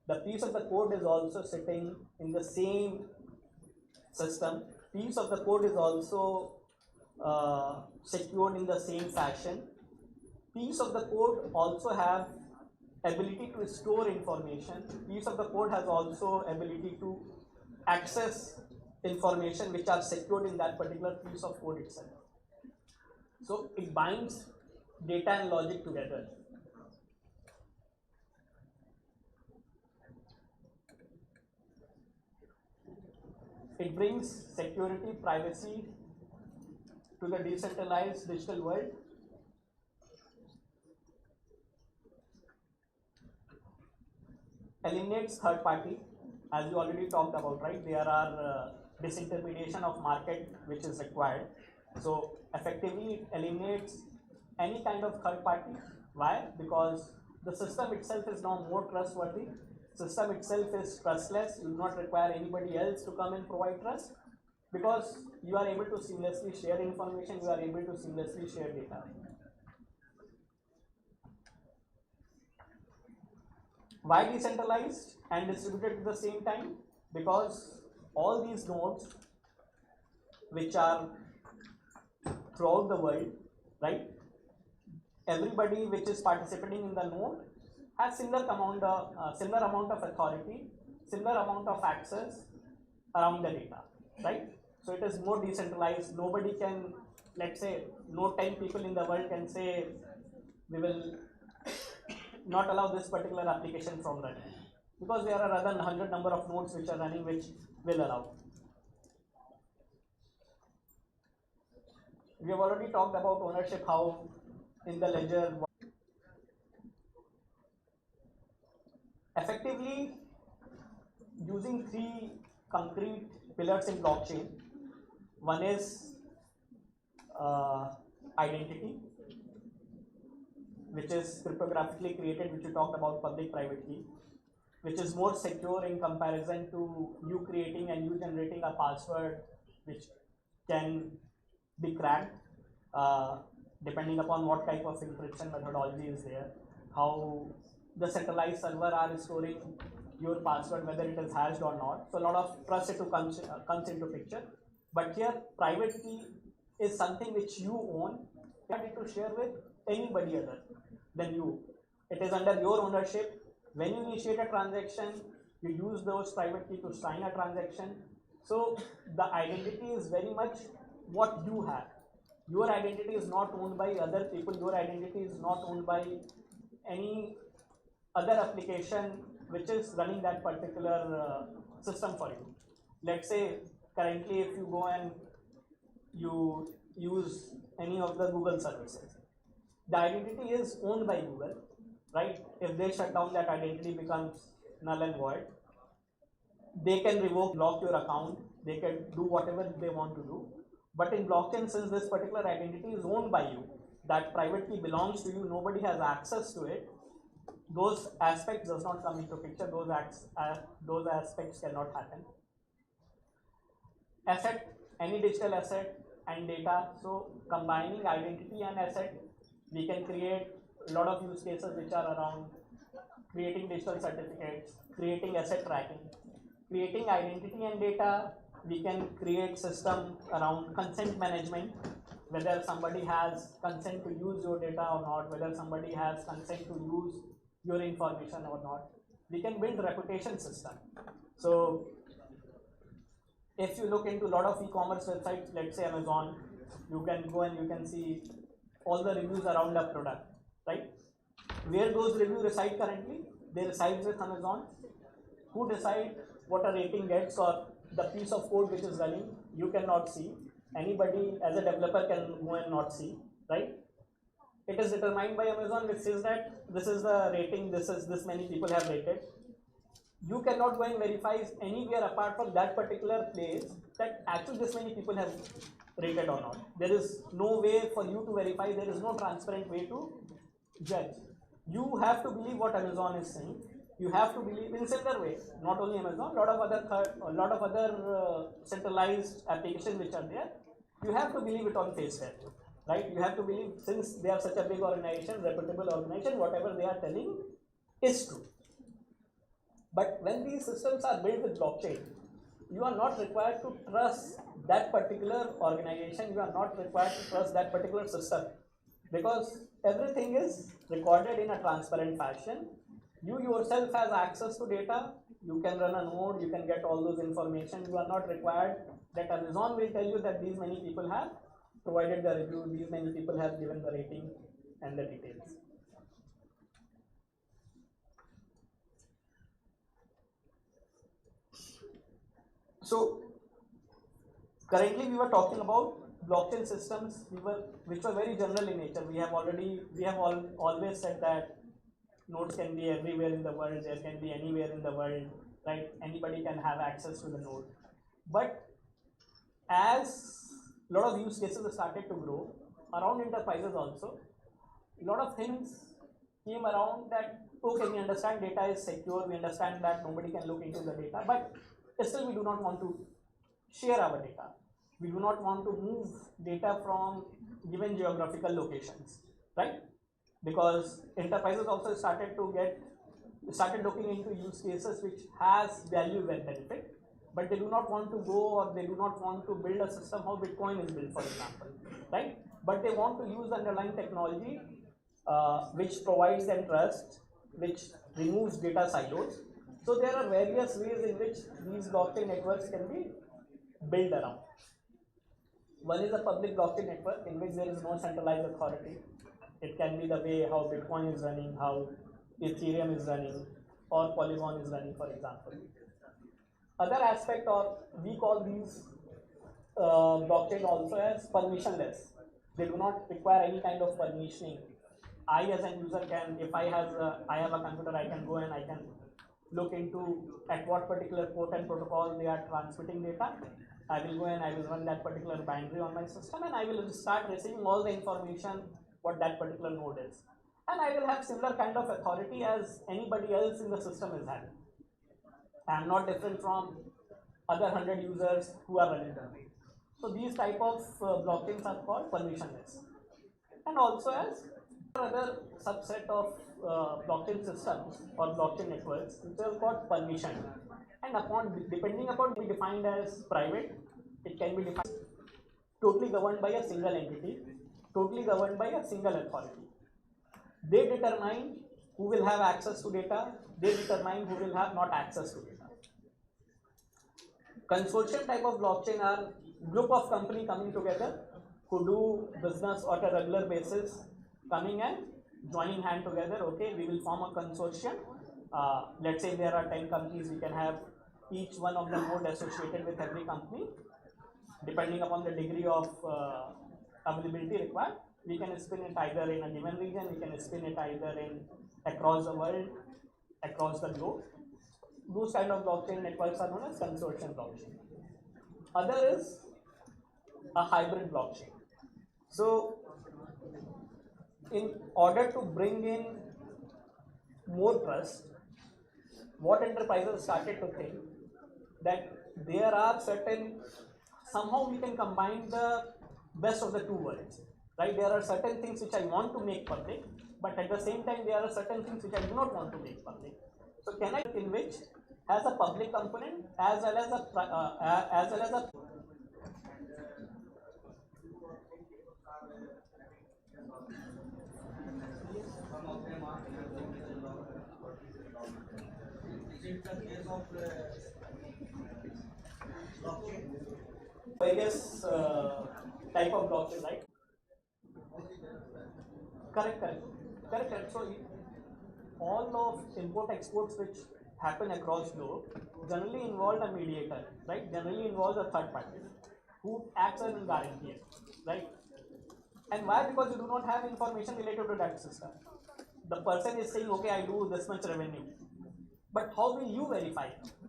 [SPEAKER 9] The piece of the code is also sitting in the same system. Piece of the code is also secured in the same fashion. Piece of the code also have ability to store information. Piece of the code has also ability to access information which are secured in that particular piece of code itself. So it binds data and logic together. It brings security, privacy to the decentralized digital world. Eliminates third party, as you already talked about, right? There are disintermediation of market which is required. So effectively it eliminates any kind of third party. Why? Because the system itself is now more trustworthy. System itself is trustless. You do not require anybody else to come and provide trust, because you are able to seamlessly share information, you are able to seamlessly share data. Why decentralized and distributed at the same time? Because all these nodes which are throughout the world, right? Everybody which is participating in the node has similar amount of authority, similar amount of access around the data, right? So it is more decentralized. Nobody can, let's say, no 10 people in the world can say we will not allow this particular application from running, because there are other 100 number of nodes which are running which will allow. We have already talked about ownership, how in the ledger. Effectively using three concrete pillars in blockchain. One is identity, which is cryptographically created, which you talked about, public private key, which is more secure in comparison to you creating and you generating a password which can be cracked depending upon what type of encryption methodology is there, how the centralized server are storing your password, whether it is hashed or not. So a lot of trust comes into picture. But here private key is something which you own, ready to share with anybody other than you. It is under your ownership. When you initiate a transaction, you use those private key to sign a transaction. So the identity is very much what you have. Your identity is not owned by other people. Your identity is not owned by any other application which is running that particular system for you. Let's say currently if you go and you use any of the Google services, the identity is owned by Google, right? If they shut down, that identity becomes null and void. They can revoke, block your account, they can do whatever they want to do. But in blockchain, since this particular identity is owned by you, that private key belongs to you, nobody has access to it, those aspects does not come into picture, those aspects cannot happen. Asset, any digital asset and data. So combining identity and asset, we can create a lot of use cases which are around creating digital certificates, creating asset tracking, creating identity and data. We can create system around consent management, whether somebody has consent to use your data or not, whether somebody has consent to use your information or not. We can build reputation system. So if you look into a lot of e-commerce websites, let's say Amazon, you can go and you can see all the reviews around a product, right? Where those reviews reside currently? They reside with Amazon. Who decide what a rating gets or the piece of code which is running? You cannot see. Anybody as a developer can go and not see, right? It is determined by Amazon, which says that this is the rating, this many people have rated. You cannot go and verify anywhere apart from that particular place that actually this many people have rated or not. There is no way for you to verify, there is no transparent way to judge. You have to believe what Amazon is saying. You have to believe in similar way, not only Amazon, a lot of other centralized applications which are there. You have to believe it on face value, right? You have to believe, since they are such a big organization, reputable organization, whatever they are telling is true. But when these systems are built with blockchain, you are not required to trust that particular organization, you are not required to trust that particular system, because everything is recorded in a transparent fashion. You yourself has access to data, you can run a node, you can get all those information. You are not required that Amazon will tell you that these many people have provided the review, these many people have given the rating and the details. So currently we were talking about blockchain systems which were very general in nature. We have always said that nodes can be everywhere in the world, there can be anywhere in the world, right? Anybody can have access to the node. But as a lot of use cases started to grow around enterprises also, a lot of things came around that, okay, we understand data is secure, we understand that nobody can look into the data, but still we do not want to share our data. We do not want to move data from given geographical locations, right? Because enterprises also started looking into use cases which has value and benefit, but they do not want to go, or they do not want to build a system how Bitcoin is built, for example, right? But they want to use underlying technology which provides them trust, which removes data silos. So there are various ways in which these blockchain networks can be built around. One is a public blockchain network in which there is no centralized authority. It can be the way how Bitcoin is running, how Ethereum is running, or Polygon is running, for example. Other aspect, or we call these blockchain also as permissionless. They do not require any kind of permissioning. I as a user can, if I have a computer, I can go and I can look into at what particular port and protocol they are transmitting data. I will go and I will run that particular binary on my system, and I will start receiving all the information what that particular node is. And I will have similar kind of authority as anybody else in the system is having. I am not different from other 100 users who are running them. So these type of blockchains are called permissionless. And also as other subset of blockchain systems or blockchain networks which are called permission. And depending upon be defined as private, it can be defined totally governed by a single entity, totally governed by a single authority. They determine who will have access to data, they determine who will have not access to data. Consortium type of blockchain are group of company coming together who do business on a regular basis, coming and joining hand together. Okay, we will form a consortium. Let's say there are 10 companies, we can have each one of them node associated with every company. Depending upon the degree of availability required, we can spin it either in a given region, we can spin it either in across the world, across the globe. Those kind of blockchain networks are known as consortium blockchain. Other is a hybrid blockchain. So in order to bring in more trust, what enterprises started to think that there are certain, somehow we can combine the best of the two worlds, right? There are certain things which I want to make public, but at the same time there are certain things which I do not want to make public. So can I in which has a public component as well as a various type of blockchain, right? Correct. So all of import exports which happen across globe generally involve a mediator, right? Generally involves a third party who acts as a guarantor, right? And why? Because you do not have information related to that system. The person is saying, okay, I do this much revenue, but how will you verify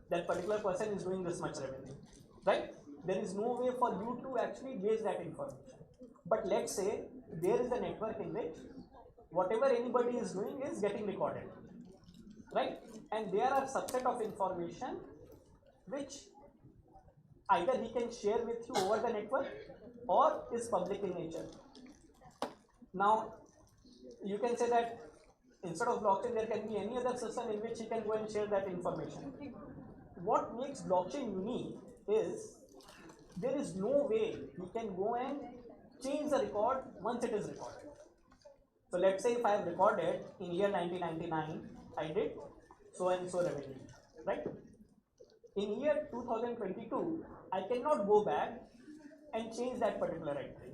[SPEAKER 9] that particular person is doing this much revenue, right? There is no way for you to actually gauge that information. But let's say there is a network in which whatever anybody is doing is getting recorded, right? And there are subset of information which either he can share with you over the network or is public in nature. Now you can say that instead of blockchain there can be any other system in which he can go and share that information. What makes blockchain unique is there is no way you can go and change the record once it is recorded. So let's say if I have recorded in year 1999, I did so and so revenue, right? In year 2022, I cannot go back and change that particular entry.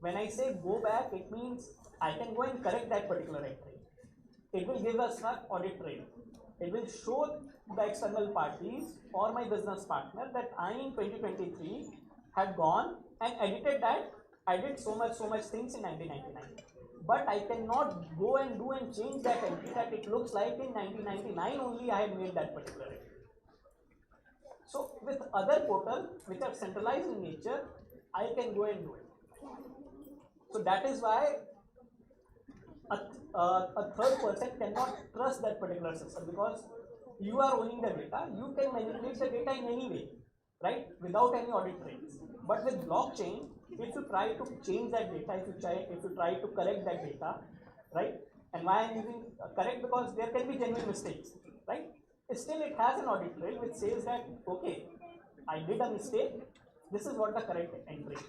[SPEAKER 9] When I say go back, it means I can go and correct that particular entry. It will give us an audit trail. It will show the external parties or my business partner that I in 2023 had gone and edited that. I did so much things in 1999. But I cannot go and do and change that entry that it looks like in 1999 only I had made that particular entry. So with other portals which are centralized in nature, I can go and do it. So that is why a third person cannot trust that particular system, because you are owning the data, you can manipulate the data in any way, right, without any audit trails. But with blockchain, if you try to change that data, if you try to correct that data, right, and why I am using correct, because there can be genuine mistakes, right, still it has an audit trail which says that, okay, I did a mistake, this is what the correct entry is.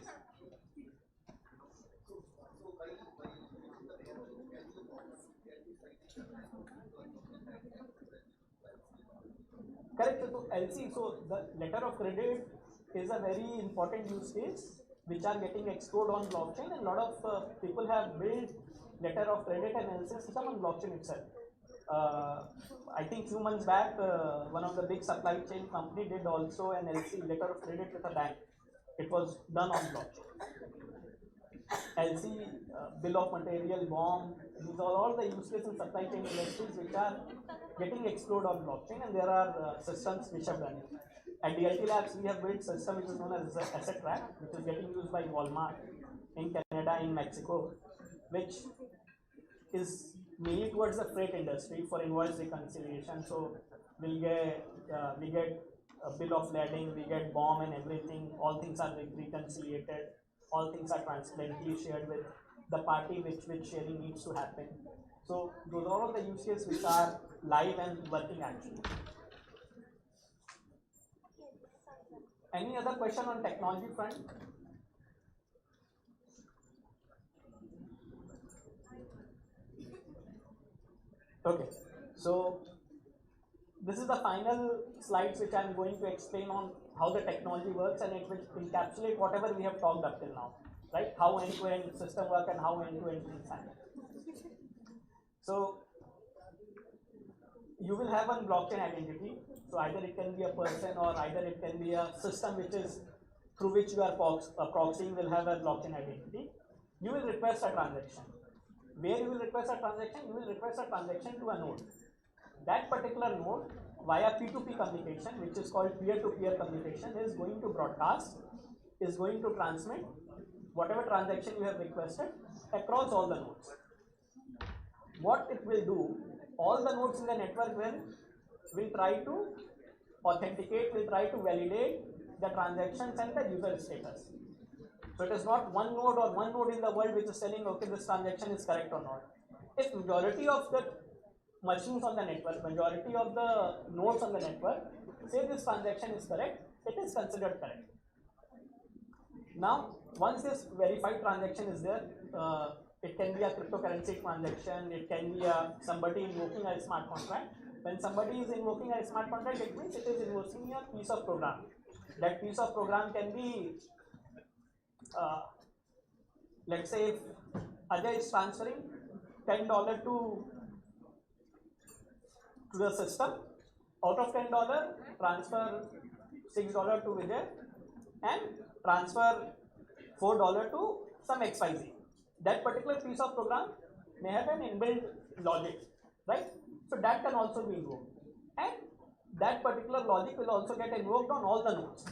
[SPEAKER 9] Correct. So LC, so the letter of credit is a very important use case which are getting explored on blockchain, and a lot of people have built letter of credit and LC system on blockchain itself. I think few months back, one of the big supply chain company did also an LC, letter of credit, with a bank. It was done on blockchain. LC, bill of material, BOM, these are all the use cases in supply chain industries which are getting explored on blockchain, and there are systems which have done it. At DLT Labs, we have built a system which is known as Asset Track, which is getting used by Walmart in Canada, in Mexico, which is mainly towards the freight industry for invoice reconciliation. So we get a bill of lading, we get BOM and everything. All things are reconciliated. All things are transparently shared with the party which sharing needs to happen. So those are all the use cases which are live and working actually. Any other question on technology front? Okay, so this is the final slides which I am going to explain on how the technology works, and it will encapsulate whatever we have talked up till now, right? How end-to-end system work and how end-to-end things happen. So you will have one blockchain identity. So either it can be a person or either it can be a system which is through which you are proxying will have a blockchain identity. You will request a transaction. Where you will request a transaction? You will request a transaction to a node. That particular node via P2P communication, which is called peer-to-peer communication, is going to broadcast, is going to transmit whatever transaction you have requested across all the nodes. What it will do, all the nodes in the network will try to authenticate, will try to validate the transactions and the user status. So it is not one node or one node in the world which is telling, okay, this transaction is correct or not. If majority of the machines on the network, majority of the nodes on the network say this transaction is correct, it is considered correct. Now, once this verified transaction is there, it can be a cryptocurrency transaction, it can be somebody invoking a smart contract. When somebody is invoking a smart contract, it means it is invoking a piece of program. That piece of program can be, let's say, if Ajay is transferring $10 to the system, out of $10, transfer $6 to Vijay and transfer $4 to some XYZ. That particular piece of program may have an inbuilt logic, right? So that can also be invoked. And that particular logic will also get invoked on all the nodes.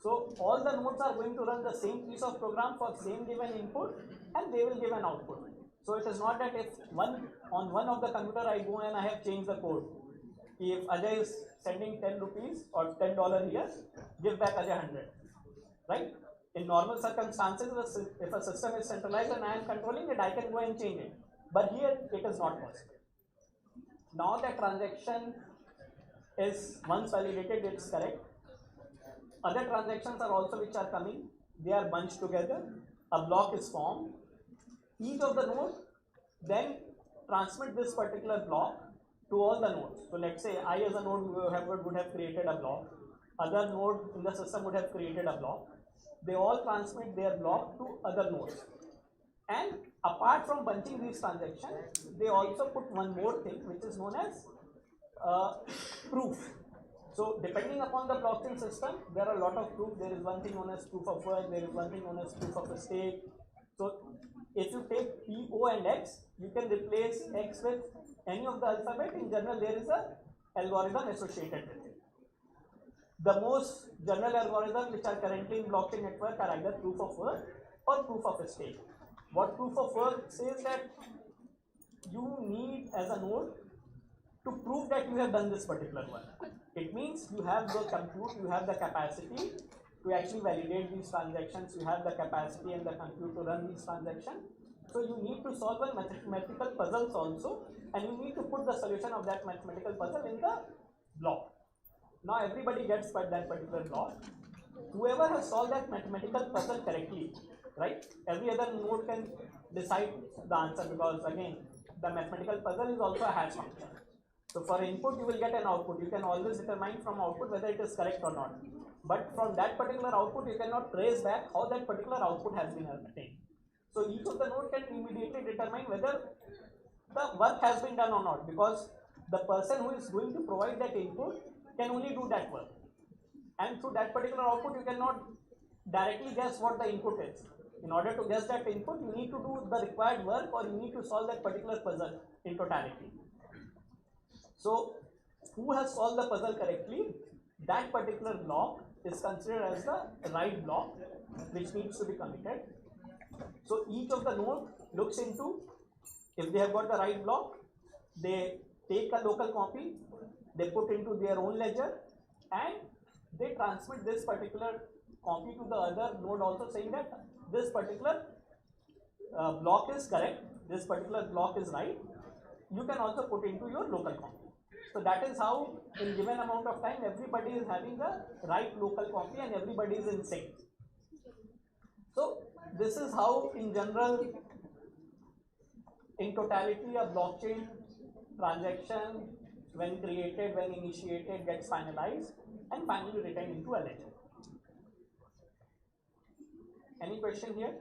[SPEAKER 9] So all the nodes are going to run the same piece of program for same given input and they will give an output. So it is not that if on one of the computer I go and I have changed the code. If Ajay is sending 10 rupees or $10 here, give back Ajay 100, right? In normal circumstances, if a system is centralized and I am controlling it, I can go and change it. But here it is not possible. Now that transaction is once validated, it's correct. Other transactions are also which are coming. They are bunched together. A block is formed. Each of the nodes then transmit this particular block to all the nodes. So let's say I as a node would have created a block. Other node in the system would have created a block. They all transmit their block to other nodes. And apart from bunching these transactions, they also put one more thing which is known as proof. So depending upon the blockchain system, there are a lot of proof. There is one thing known as proof of work, there is one thing known as proof of a stake. So if you take P, O and X, you can replace X with any of the alphabet. In general, there is a algorithm associated with it. The most general algorithms which are currently in blockchain network are either proof of work or proof of a stake. What proof of work says that you need as a node to prove that you have done this particular work. It means you have the compute, you have the capacity to actually validate these transactions, you have the capacity and the compute to run these transactions. So you need to solve a mathematical puzzles also, and you need to put the solution of that mathematical puzzle in the block. Now everybody gets that particular block. Whoever has solved that mathematical puzzle correctly, right? Every other node can decide the answer, because again, the mathematical puzzle is also a hash function. So for input, you will get an output. You can always determine from output whether it is correct or not. But from that particular output, you cannot trace back how that particular output has been attained. So each of the node can immediately determine whether the work has been done or not, because the person who is going to provide that input can only do that work. And through that particular output, you cannot directly guess what the input is. In order to guess that input, you need to do the required work, or you need to solve that particular puzzle in totality. So, who has solved the puzzle correctly, that particular block is considered as the right block which needs to be committed. So, each of the node looks into, if they have got the right block, they take a local copy, they put into their own ledger, and they transmit this particular copy to the other node also, saying that this particular block is correct, this particular block is right. You can also put into your local copy. So that is how, in given amount of time, everybody is having the right local copy and everybody is in sync. So this is how, in general, in totality, a blockchain transaction, when created, when initiated, gets finalized and finally written into a ledger. Any question here?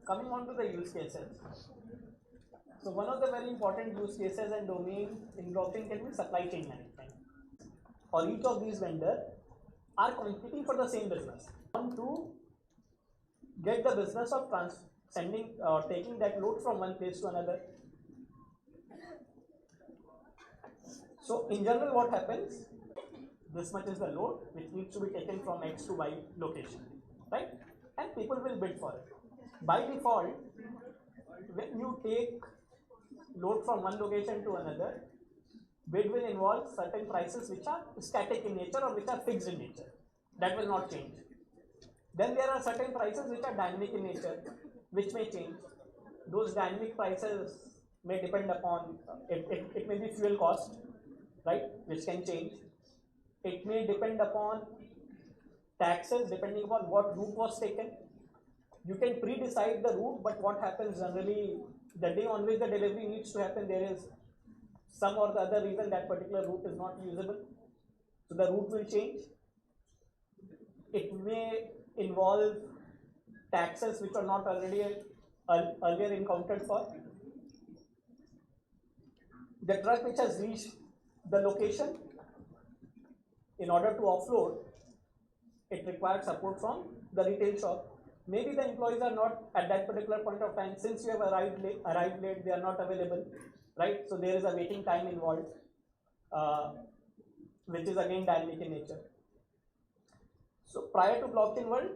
[SPEAKER 9] Coming on to the use cases. So one of the very important use cases and domain in blockchain can be supply chain management. For each of these vendors, are competing for the same business. Want to get the business of sending or taking that load from one place to another. So in general, what happens? This much is the load which needs to be taken from X to Y location, right? And people will bid for it. By default, when you take load from one location to another, bid will involve certain prices which are static in nature or which are fixed in nature. That will not change. Then there are certain prices which are dynamic in nature, which may change. Those dynamic prices may depend upon, it may be fuel cost, right, which can change. It may depend upon taxes depending upon what route was taken. You can pre-decide the route, but what happens generally, the day on which the delivery needs to happen, there is some or the other reason that particular route is not usable. So the route will change. It may involve taxes which are not already earlier encountered for. The truck which has reached the location, in order to offload, it requires support from the retail shop. Maybe the employees are not at that particular point of time, since you have arrived late, they are not available, right? So there is a waiting time involved, which is again dynamic in nature. So prior to blockchain world,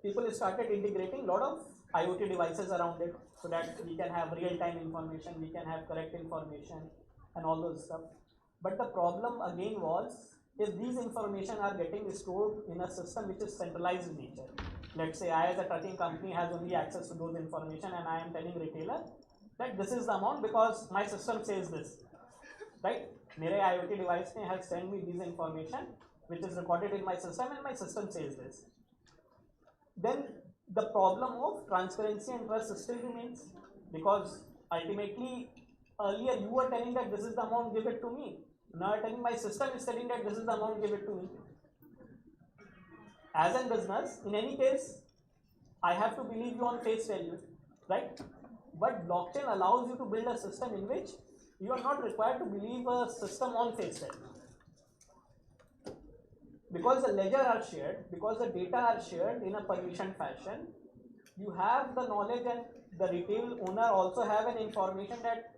[SPEAKER 9] people started integrating a lot of IoT devices around it, so that we can have real-time information, we can have correct information and all those stuff. But the problem again was, if these information are getting stored in a system which is centralized in nature. Let's say I as a trucking company has only access to those information, and I am telling retailer that this is the amount because my system says this, right? Mere IoT device has sent me this information which is recorded in my system, and my system says this. Then the problem of transparency and trust still remains, because ultimately earlier you were telling that this is the amount, give it to me. Now you're telling my system is telling that this is the amount, give it to me. As a business, in any case, I have to believe you on face value, right? But blockchain allows you to build a system in which you are not required to believe a system on face value. Because the ledger are shared, because the data are shared in a permission fashion, you have the knowledge, and the retail owner also have an information that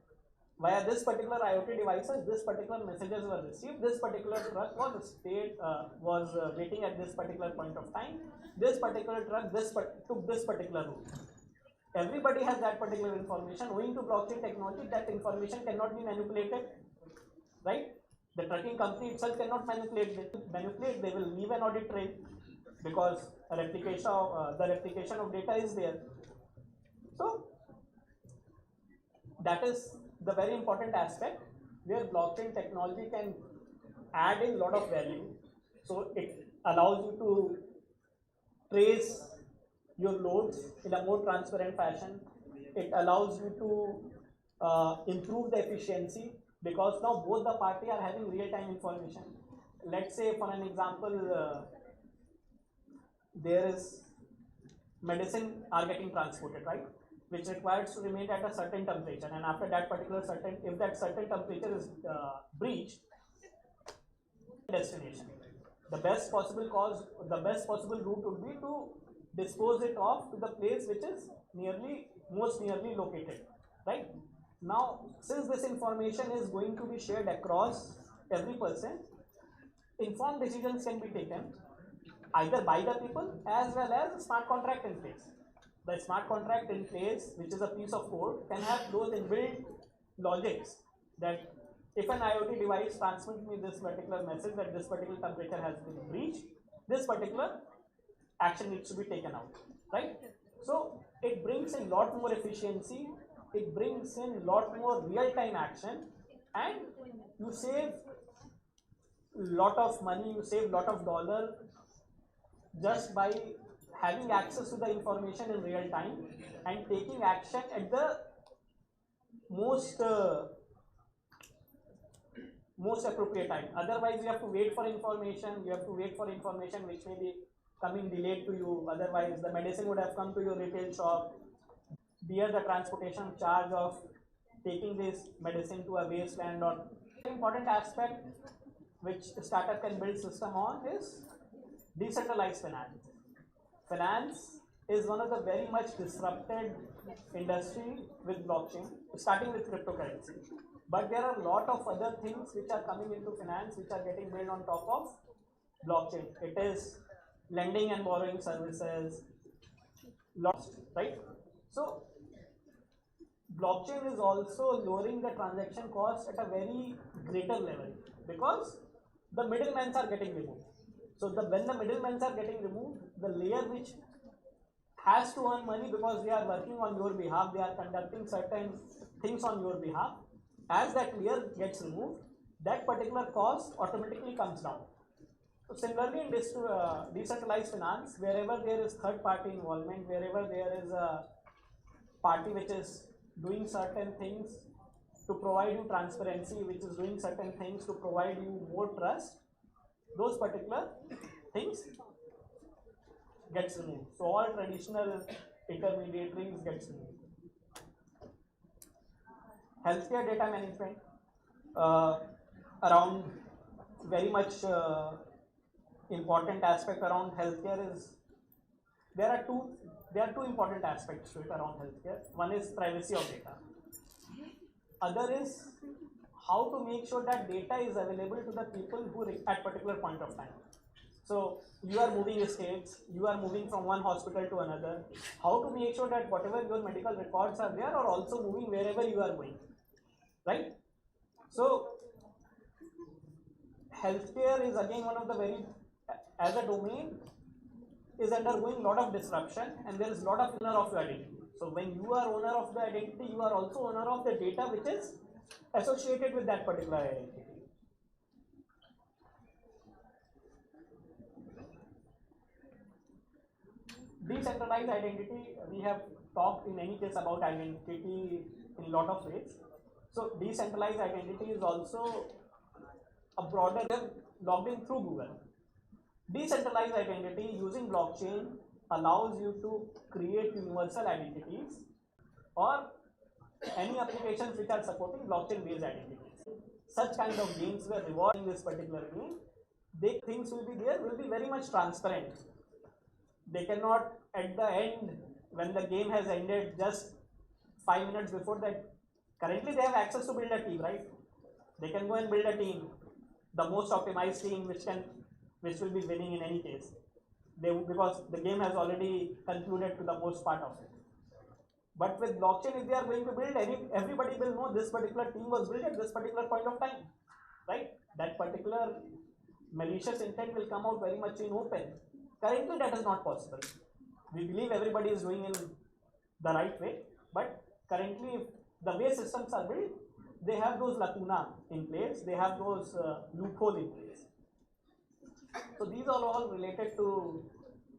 [SPEAKER 9] via this particular IoT devices, this particular messages were received, this particular truck was waiting at this particular point of time, this particular truck took this particular route. Everybody has that particular information. Owing to blockchain technology, that information cannot be manipulated, right? The trucking company itself cannot manipulate. They will leave an audit trail, because a replication of, the replication of data is there. So that is the very important aspect where blockchain technology can add in a lot of value. So it allows you to trace your loads in a more transparent fashion. It allows you to improve the efficiency, because now both the party are having real-time information. Let's say, for an example, there is medicine are getting transported, right, which requires to remain at a certain temperature, and after that particular certain, if that certain temperature is breached, destination, the best possible route would be to dispose it off to the place which is most nearly located, right? Now, since this information is going to be shared across every person, informed decisions can be taken either by the people as well as a smart contract in place. The smart contract in place, which is a piece of code, can have those inbuilt logics that if an IoT device transmits me this particular message that this particular temperature has been breached, this particular action needs to be taken out, right? So it brings in a lot more efficiency, it brings in a lot more real-time action, and you save lot of money, you save lot of dollar just by having access to the information in real time and taking action at the most appropriate time. Otherwise, you have to wait for information. Which may be coming delayed to you. Otherwise, the medicine would have come to your retail shop. Bear the transportation charge of taking this medicine to a wasteland. Or important aspect which startup can build system on is Decentralized finance. Finance is one of the very much disrupted industry with blockchain, starting with cryptocurrency. But there are a lot of other things which are coming into finance which are getting built on top of blockchain. It is lending and borrowing services, lots, right? So blockchain is also lowering the transaction cost at a very greater level because the middlemen are getting removed. So when the middlemen are getting removed, the layer which has to earn money because they are working on your behalf, they are conducting certain things on your behalf. As that layer gets removed, that particular cost automatically comes down. So similarly in this decentralized finance, wherever there is third party involvement, wherever there is a party which is doing certain things to provide you transparency, which is doing certain things to provide you more trust, those particular things gets removed. So all traditional intermediaries gets removed. Healthcare data management, around very much important aspect around healthcare is there are two important aspects to it around healthcare. One is privacy of data. Other is how to make sure that data is available to the people who at particular point of time. So you are moving states, you are moving from one hospital to another. How to make sure that whatever your medical records are there are also moving wherever you are going, right? So healthcare is again one of the very, as a domain, is undergoing a lot of disruption, and there is a lot of owner of your identity. So when you are owner of the identity, you are also owner of the data which is associated with that particular identity. Decentralized identity, we have talked in any case about identity in a lot of ways. So decentralized identity is also a broader logged in through Google. Decentralized identity using blockchain allows you to create universal identities or any applications which are supporting blockchain based identities. Such kind of games were rewarding this particular game. Things will be there, will be very much transparent. They cannot at the end, when the game has ended, just 5 minutes before that. Currently they have access to build a team, right? They can go and build a team, the most optimized team which will be winning in any case. Because the game has already concluded to the most part of it. But with blockchain, if they are going to build, everybody will know this particular team was built at this particular point of time, right? That particular malicious intent will come out very much in open. Currently, that is not possible. We believe everybody is doing in the right way, but currently, the way systems are built, they have those lacuna in place, they have those loophole in place. So these are all related to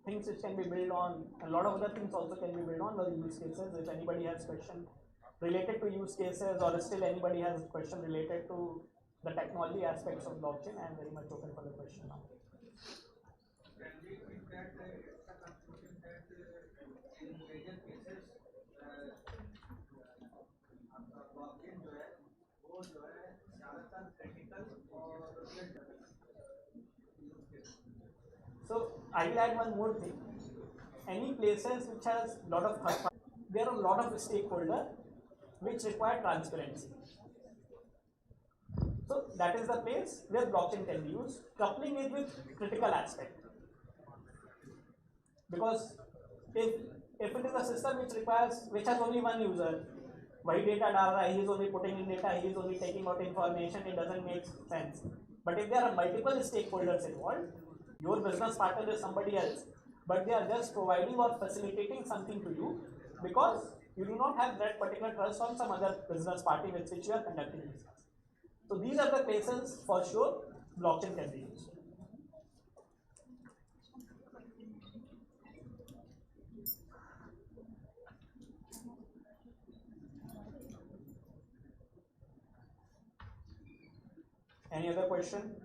[SPEAKER 9] things which can be built on. A lot of other things also can be built on the use cases. If anybody has question related to use cases, or still anybody has question related to the technology aspects of blockchain, I am very much open for the question now. So I will add one more thing. Any places which has lot of third party, there are a lot of stakeholders which require transparency. So that is the place where blockchain can be used, coupling it with critical aspect. Because if it is a system which has only one user, वही data डाल रहा है, he is only putting in data, he is only taking out information, it doesn't make sense. But if there are multiple stakeholders involved, your business partner is somebody else, but they are just providing or facilitating something to you because you do not have that particular trust on some other business party with which you are conducting business. So these are the places for sure blockchain can be used. Any other question?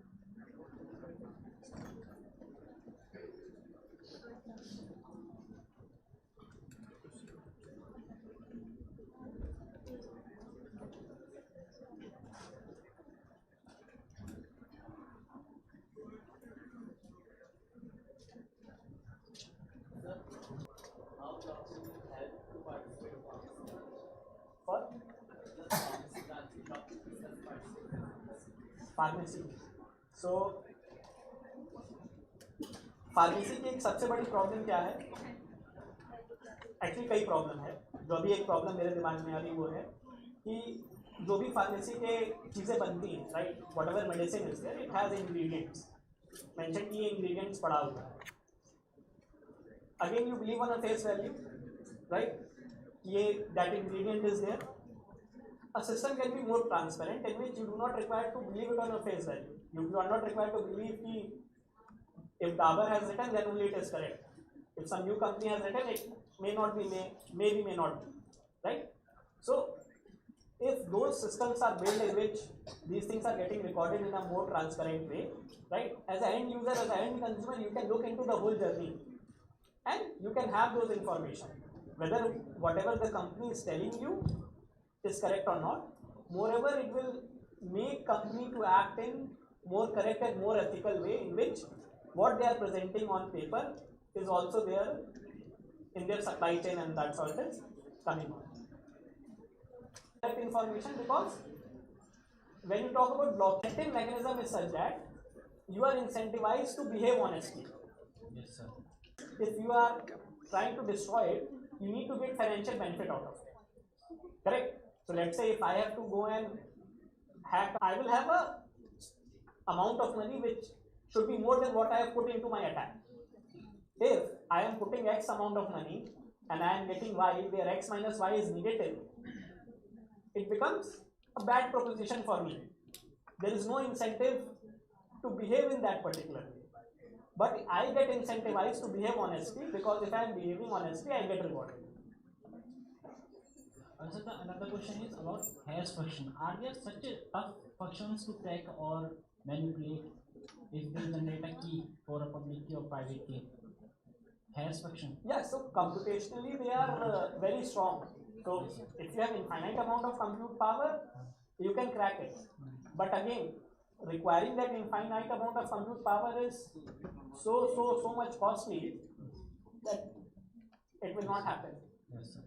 [SPEAKER 9] Pharmacy. So pharmacy की एक सबसे बड़ी problem क्या है? Actually कई problem है, जो अभी एक प्रॉब्लम मेरे दिमाग में आ रही वो है कि जो भी फार्मेसी के चीज़ें बनती हैं, right, whatever medicine is there, it has ingredients mention किए, इंग्रेडिएंट्स पड़ा हुआ है। Again you believe on a face value, right, ये that ingredient is there. A system can be more transparent in which you do not require to believe it on a face value. You are not required to believe कि if Dabur has written, then only it is correct. If some new company has written, it may not be, may not be, right? So if those systems are built in which these things are getting recorded in a more transparent way, right, as an end user, as an end consumer, you can look into the whole journey and you can have those information, whether whatever the company is telling you is correct or not. Moreover, it will make company to act in more correct and more ethical way, in which what they are presenting on paper is also there in their supply chain, and that's how it is coming on. That information, because when you talk about blockchain mechanism is such that you are incentivized to behave honestly.
[SPEAKER 8] Yes, sir.
[SPEAKER 9] If you are trying to destroy it, you need to get financial benefit out of it. Correct? So let's say if I have to go and hack, I will have a amount of money which should be more than what I have put into my attack. If I am putting X amount of money and I am getting Y, where X minus Y is negative, it becomes a bad proposition for me. There is no incentive to behave in that particular way. But I get incentivized to behave honestly, because if I am behaving honestly, I get rewarded.
[SPEAKER 8] Also, another question is about hash function. Are there such a tough functions to crack or manipulate if they generate a key for a public key or private key? Hash function.
[SPEAKER 9] Yeah, so computationally they are very strong. So if you have infinite amount of compute power, you can crack it. But again, requiring that infinite amount of compute power is so much costly that it will not happen.
[SPEAKER 8] Yes, sir.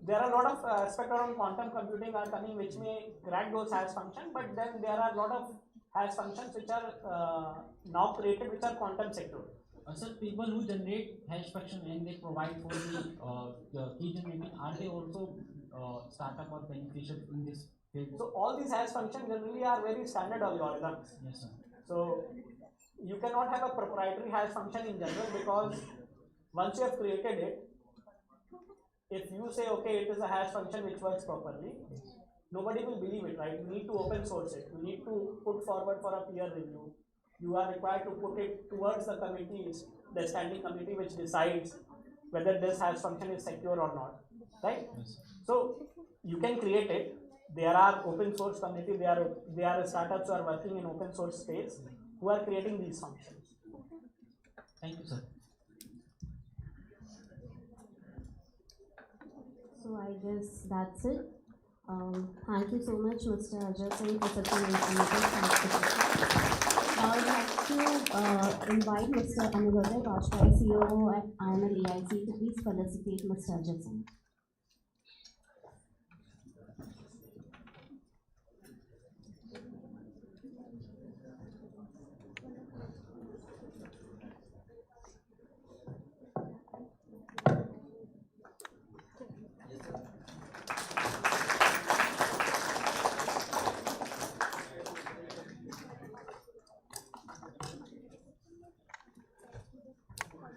[SPEAKER 9] There are a lot of aspects around quantum computing are coming which may crack those hash functions, but then there are a lot of hash functions which are now created which are quantum secure.
[SPEAKER 8] Also, people who generate hash function and they provide for the key generating, are they also startup or beneficial in this field?
[SPEAKER 9] So all these hash functions generally are very standard algorithms.
[SPEAKER 8] Yes, sir.
[SPEAKER 9] So you cannot have a proprietary hash function in general, because once you have created it, if you say okay, it is a hash function which works properly, nobody will believe it, right? You need to open source it. You need to put forward for a peer review. You are required to put it towards the committees, the standing committee which decides whether this hash function is secure or not, right?
[SPEAKER 8] Yes.
[SPEAKER 9] So you can create it. There are open source community. There are startups who are working in open source space who are creating these functions.
[SPEAKER 8] Thank you, sir.
[SPEAKER 1] So I guess that's it. Thank you so much, Mr. Ajay Singh, for such an informative conversation. Now I'd like to invite Mr. Anubhav Vajpayee, CEO at IML EIC, to please felicitate Mr. Ajay Singh.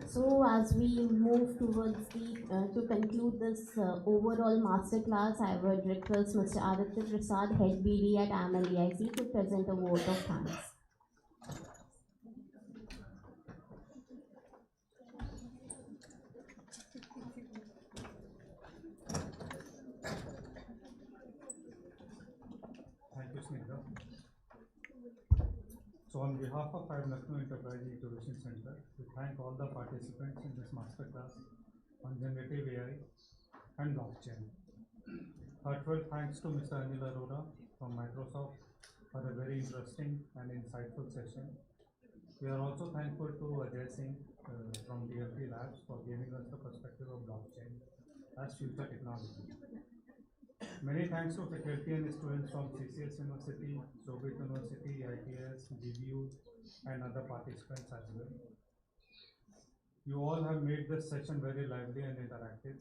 [SPEAKER 1] So as we move towards to conclude this overall masterclass, I would request Mr. Aditya Prasad, Head BD at AML EIC, to present a vote of thanks.
[SPEAKER 10] Thank you, Snigdha. So on behalf of IIM Lucknow Enterprise Incubation Center, we thank all the participants in this masterclass on generative AI and blockchain. Heartfelt thanks to Mr. Anil Arora from Microsoft for a very interesting and insightful session. We are also thankful to Ajay Singh from DLP Labs for giving us the perspective of blockchain as future technology. Many thanks to faculty and students from CCS University, Sobit University, ITS, GBU, and other participants as well. You all have made this session very lively and interactive.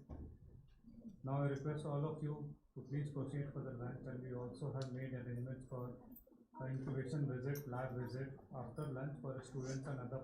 [SPEAKER 10] Now I request all of you to please proceed for the lunch, and we also have made arrangements for incubation visit, lab visit after lunch for students and other